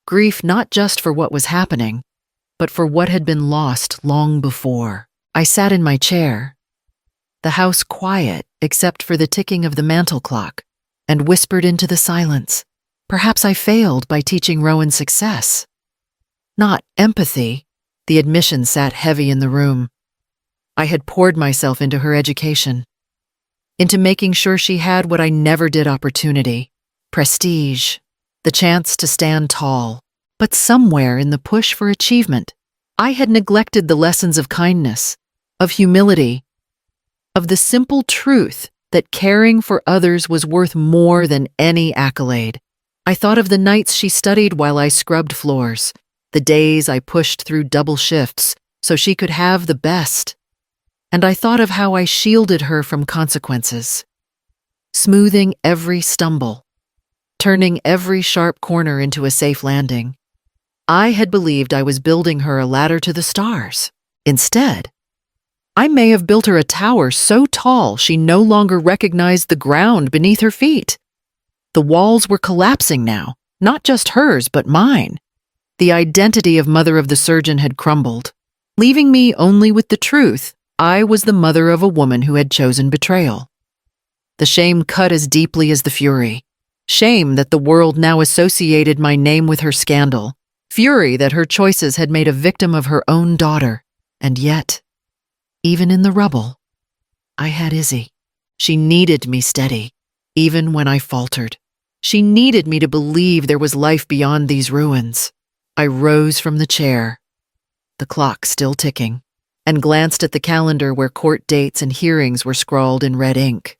Grief not just for what was happening, but for what had been lost long before. I sat in my chair, the house quiet except for the ticking of the mantel clock, and whispered into the silence. Perhaps I failed by teaching Rowan success. Not empathy. The admission sat heavy in the room. I had poured myself into her education, into making sure she had what I never did: opportunity, prestige, the chance to stand tall. But somewhere in the push for achievement, I had neglected the lessons of kindness, of humility, of the simple truth that caring for others was worth more than any accolade. I thought of the nights she studied while I scrubbed floors, the days I pushed through double shifts so she could have the best. And I thought of how I shielded her from consequences, smoothing every stumble, turning every sharp corner into a safe landing. I had believed I was building her a ladder to the stars. Instead, I may have built her a tower so tall she no longer recognized the ground beneath her feet. The walls were collapsing now, not just hers, but mine. The identity of mother of the surgeon had crumbled, leaving me only with the truth. I was the mother of a woman who had chosen betrayal. The shame cut as deeply as the fury. Shame that the world now associated my name with her scandal. Fury that her choices had made a victim of her own daughter. And yet, even in the rubble, I had Izzy. She needed me steady, even when I faltered. She needed me to believe there was life beyond these ruins. I rose from the chair, the clock still ticking, and glanced at the calendar where court dates and hearings were scrawled in red ink.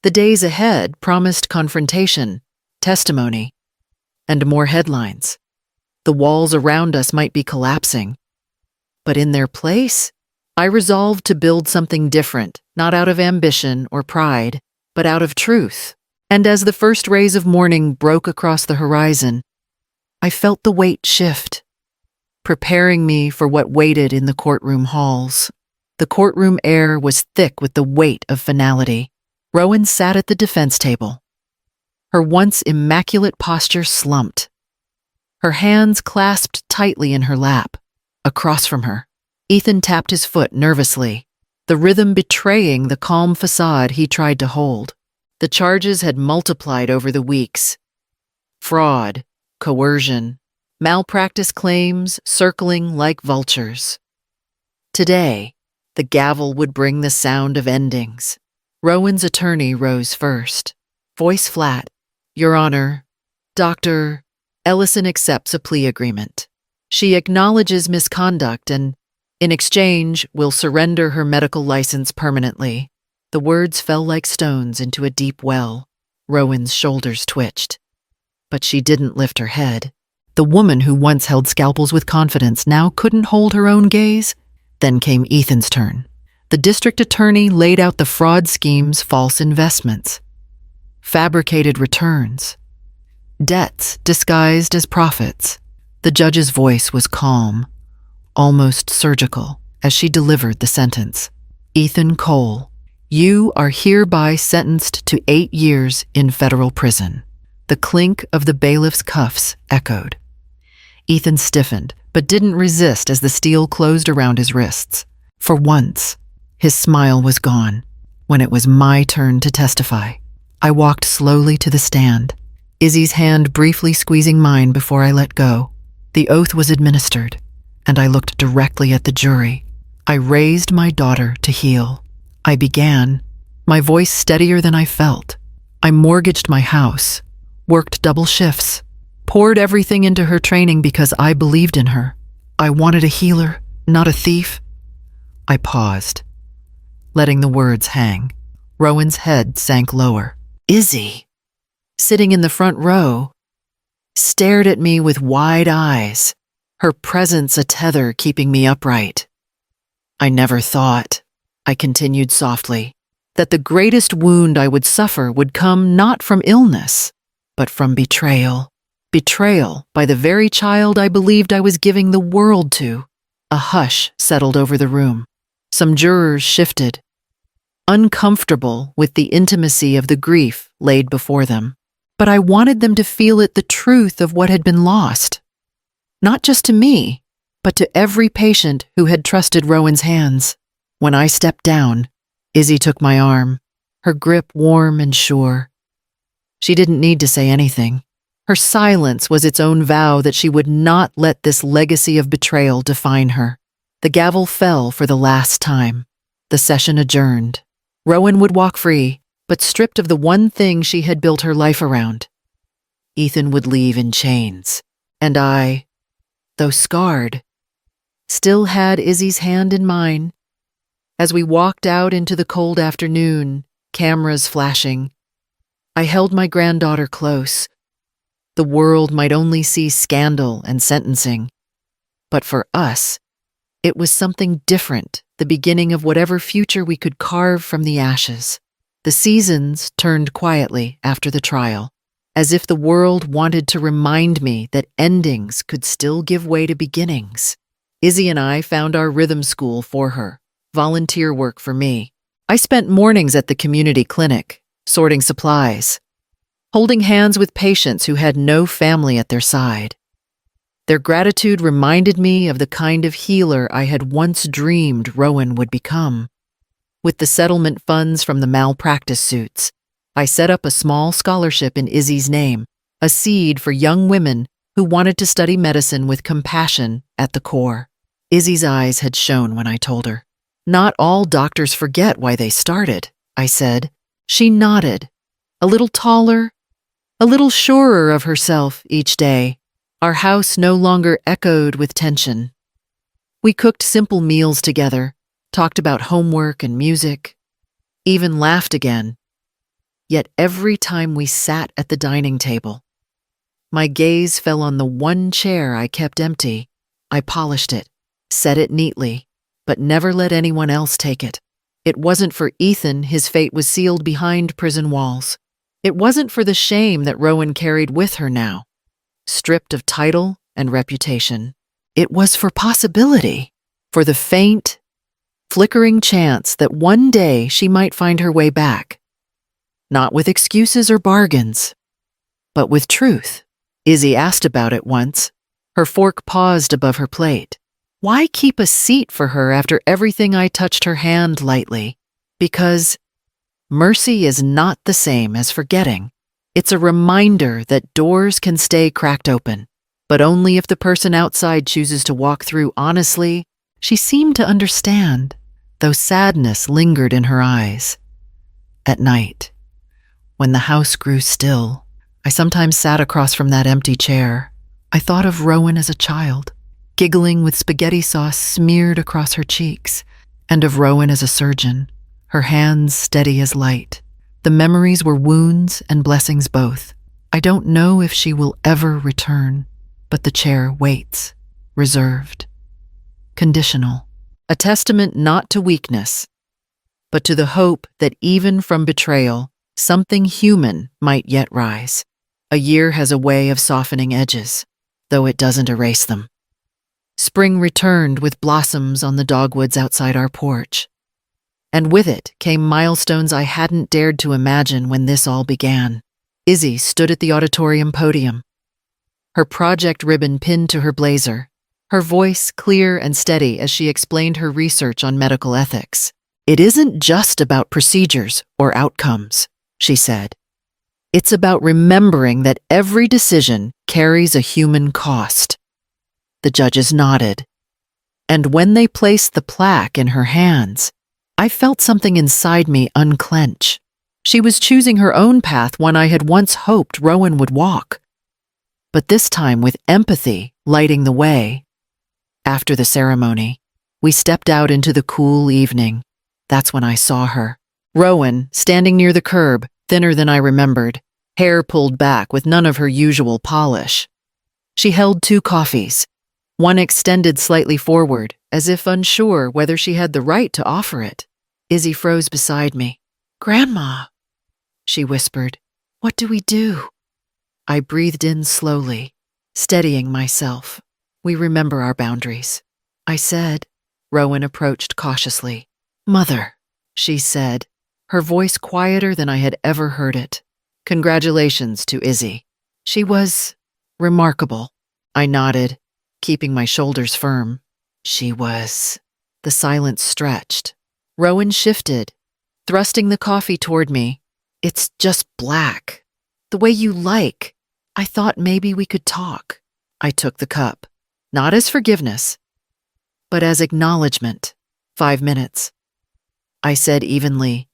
The days ahead promised confrontation, testimony, and more headlines. The walls around us might be collapsing, but in their place, I resolved to build something different, not out of ambition or pride, but out of truth. And as the first rays of morning broke across the horizon, I felt the weight shift, preparing me for what waited in the courtroom halls. The courtroom air was thick with the weight of finality. Rowan sat at the defense table. Her once immaculate posture slumped, her hands clasped tightly in her lap. Across from her, Ethan tapped his foot nervously, the rhythm betraying the calm facade he tried to hold. The charges had multiplied over the weeks. Fraud, coercion, malpractice claims circling like vultures. Today, the gavel would bring the sound of endings. Rowan's attorney rose first, voice flat. "Your Honor, Dr. Ellison accepts a plea agreement. She acknowledges misconduct and, in exchange, will surrender her medical license permanently." The words fell like stones into a deep well. Rowan's shoulders twitched, but she didn't lift her head. The woman who once held scalpels with confidence now couldn't hold her own gaze. Then came Ethan's turn. The district attorney laid out the fraud scheme's false investments, fabricated returns, debts disguised as profits. The judge's voice was calm, almost surgical, as she delivered the sentence. Ethan Cole, you are hereby sentenced to 8 years in federal prison. The clink of the bailiff's cuffs echoed. Ethan stiffened, but didn't resist as the steel closed around his wrists. For once, his smile was gone. When it was my turn to testify, I walked slowly to the stand, Izzy's hand briefly squeezing mine before I let go. The oath was administered, and I looked directly at the jury. I raised my daughter to heel. I began, my voice steadier than I felt. I mortgaged my house, worked double shifts, poured everything into her training because I believed in her. I wanted a healer, not a thief. I paused, letting the words hang. Rowan's head sank lower. Izzy, sitting in the front row, stared at me with wide eyes, her presence a tether keeping me upright. I never thought, I continued softly, that the greatest wound I would suffer would come not from illness, but from betrayal. Betrayal by the very child I believed I was giving the world to. A hush settled over the room. Some jurors shifted, uncomfortable with the intimacy of the grief laid before them. But I wanted them to feel it the truth of what had been lost. Not just to me, but to every patient who had trusted Rowan's hands. When I stepped down, Izzy took my arm, her grip warm and sure. She didn't need to say anything. Her silence was its own vow that she would not let this legacy of betrayal define her. The gavel fell for the last time. The session adjourned. Rowan would walk free, but stripped of the one thing she had built her life around. Ethan would leave in chains, and I, though scarred, still had Izzy's hand in mine. As we walked out into the cold afternoon, cameras flashing, I held my granddaughter close. The world might only see scandal and sentencing, but for us, it was something different, the beginning of whatever future we could carve from the ashes. The seasons turned quietly after the trial, as if the world wanted to remind me that endings could still give way to beginnings. Izzy and I found our rhythm school for her, volunteer work for me. I spent mornings at the community clinic, sorting supplies, holding hands with patients who had no family at their side. Their gratitude reminded me of the kind of healer I had once dreamed Rowan would become. With the settlement funds from the malpractice suits, I set up a small scholarship in Izzy's name, a seed for young women who wanted to study medicine with compassion at the core. Izzy's eyes had shone when I told her. Not all doctors forget why they started, I said. She nodded, a little taller, a little surer of herself each day. Our house no longer echoed with tension. We cooked simple meals together, talked about homework and music, even laughed again. Yet every time we sat at the dining table, my gaze fell on the one chair I kept empty. I polished it, set it neatly, but never let anyone else take it. It wasn't for Ethan his fate was sealed behind prison walls. It wasn't for the shame that Rowan carried with her now, stripped of title and reputation. It was for possibility, for the faint, flickering chance that one day she might find her way back. Not with excuses or bargains, but with truth. Izzy asked about it once. Her fork paused above her plate. Why keep a seat for her after everything I touched her hand lightly? Because mercy is not the same as forgetting. It's a reminder that doors can stay cracked open, but only if the person outside chooses to walk through honestly. She seemed to understand, though sadness lingered in her eyes. At night, when the house grew still, I sometimes sat across from that empty chair. I thought of Rowan as a child, giggling with spaghetti sauce smeared across her cheeks, and of Rowan as a surgeon, her hands steady as light. The memories were wounds and blessings both. I don't know if she will ever return, But the chair waits, reserved, conditional, a testament not to weakness, but to the hope that even from betrayal, something human might yet rise. A year has a way of softening edges, though it doesn't erase them. Spring returned with blossoms on the dogwoods outside our porch. And with it came milestones I hadn't dared to imagine when this all began. Izzy stood at the auditorium podium, her project ribbon pinned to her blazer, her voice clear and steady as she explained her research on medical ethics. It isn't just about procedures or outcomes, she said. It's about remembering that every decision carries a human cost. The judges nodded. And when they placed the plaque in her hands, I felt something inside me unclench. She was choosing her own path, one I had once hoped Rowan would walk. But this time with empathy lighting the way. After the ceremony, we stepped out into the cool evening. That's when I saw her. Rowan, standing near the curb, thinner than I remembered, hair pulled back with none of her usual polish. She held 2 coffees, one extended slightly forward, as if unsure whether she had the right to offer it. Izzy froze beside me. "Grandma," she whispered, "what do we do?" I breathed in slowly, steadying myself. "We remember our boundaries," I said. Rowan approached cautiously. "Mother," she said, her voice quieter than I had ever heard it. "Congratulations to Izzy. She was remarkable." I nodded, keeping my shoulders firm. "She was." The silence stretched. Rowan shifted, thrusting the coffee toward me. "It's just black. The way you like. I thought maybe we could talk." I took the cup, not as forgiveness, but as acknowledgement. 5 minutes. I said evenly,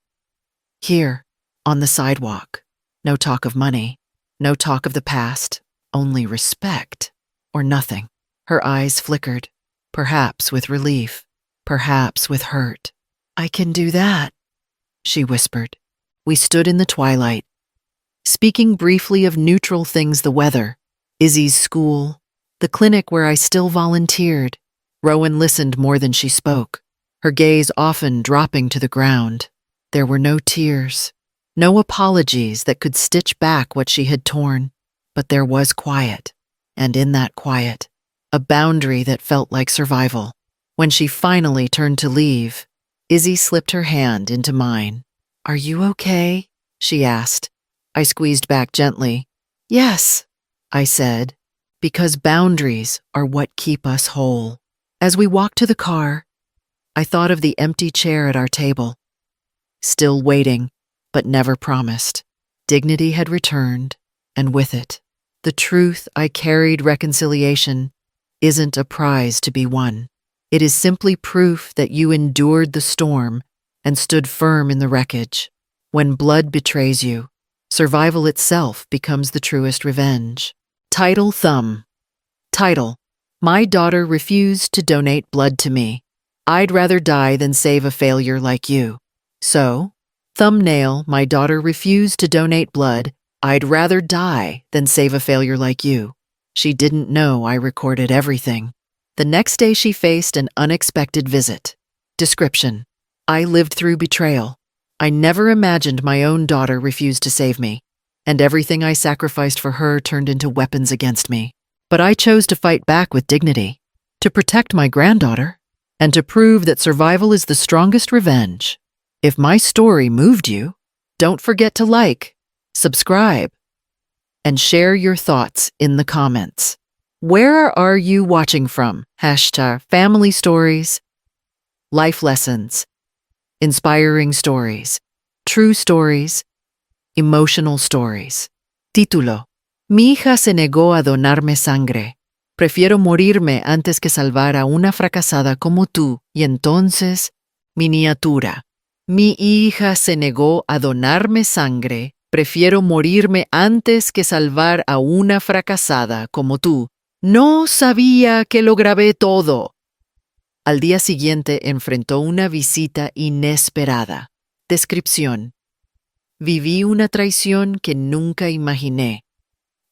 "Here, on the sidewalk. No talk of money, no talk of the past, only respect, or nothing." Her eyes flickered, perhaps with relief, perhaps with hurt. "I can do that," she whispered. We stood in the twilight, speaking briefly of neutral things: the weather, Izzy's school, the clinic where I still volunteered. Rowan listened more than she spoke, her gaze often dropping to the ground. There were no tears, no apologies that could stitch back what she had torn, but there was quiet, and in that quiet, a boundary that felt like survival. When she finally turned to leave, Izzy slipped her hand into mine. "Are you okay?" she asked. I squeezed back gently. "Yes," I said, "because boundaries are what keep us whole." As we walked to the car, I thought of the empty chair at our table. Still waiting, but never promised. Dignity had returned, and with it, the truth I carried. Reconciliation isn't a prize to be won. It is simply proof that you endured the storm and stood firm in the wreckage. When blood betrays you, survival itself becomes the truest revenge. Title thumb. Title: My daughter refused to donate blood to me. I'd rather die than save a failure like you. So, thumbnail: My daughter refused to donate blood. I'd rather die than save a failure like you. She didn't know I recorded everything. The next day she faced an unexpected visit. Description: I lived through betrayal. I never imagined my own daughter refused to save me, and everything I sacrificed for her turned into weapons against me. But I chose to fight back with dignity, to protect my granddaughter, and to prove that survival is the strongest revenge. If my story moved you, don't forget to like, subscribe, and share your thoughts in the comments. Where are you watching from? #family stories, life lessons, inspiring stories, true stories, emotional stories. Título: Mi hija se negó a donarme sangre. Prefiero morirme antes que salvar a una fracasada como tú. Y entonces, miniatura. Mi hija se negó a donarme sangre. Prefiero morirme antes que salvar a una fracasada como tú. No sabía que lo grabé todo. Al día siguiente enfrentó una visita inesperada. Descripción: Viví una traición que nunca imaginé.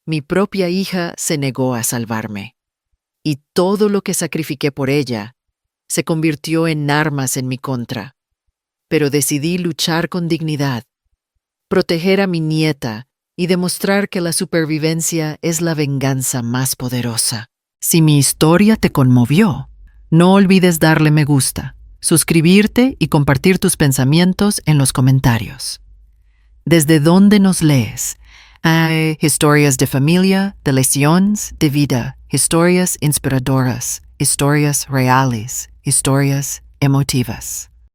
Mi propia hija se negó a salvarme, y todo lo que sacrifiqué por ella se convirtió en armas en mi contra. Pero decidí luchar con dignidad, proteger a mi nieta y demostrar que la supervivencia es la venganza más poderosa. Si mi historia te conmovió, no olvides darle me gusta, suscribirte y compartir tus pensamientos en los comentarios. ¿Desde dónde nos lees? Hay historias de familia, de lesiones, de vida, historias inspiradoras, historias reales, historias emotivas.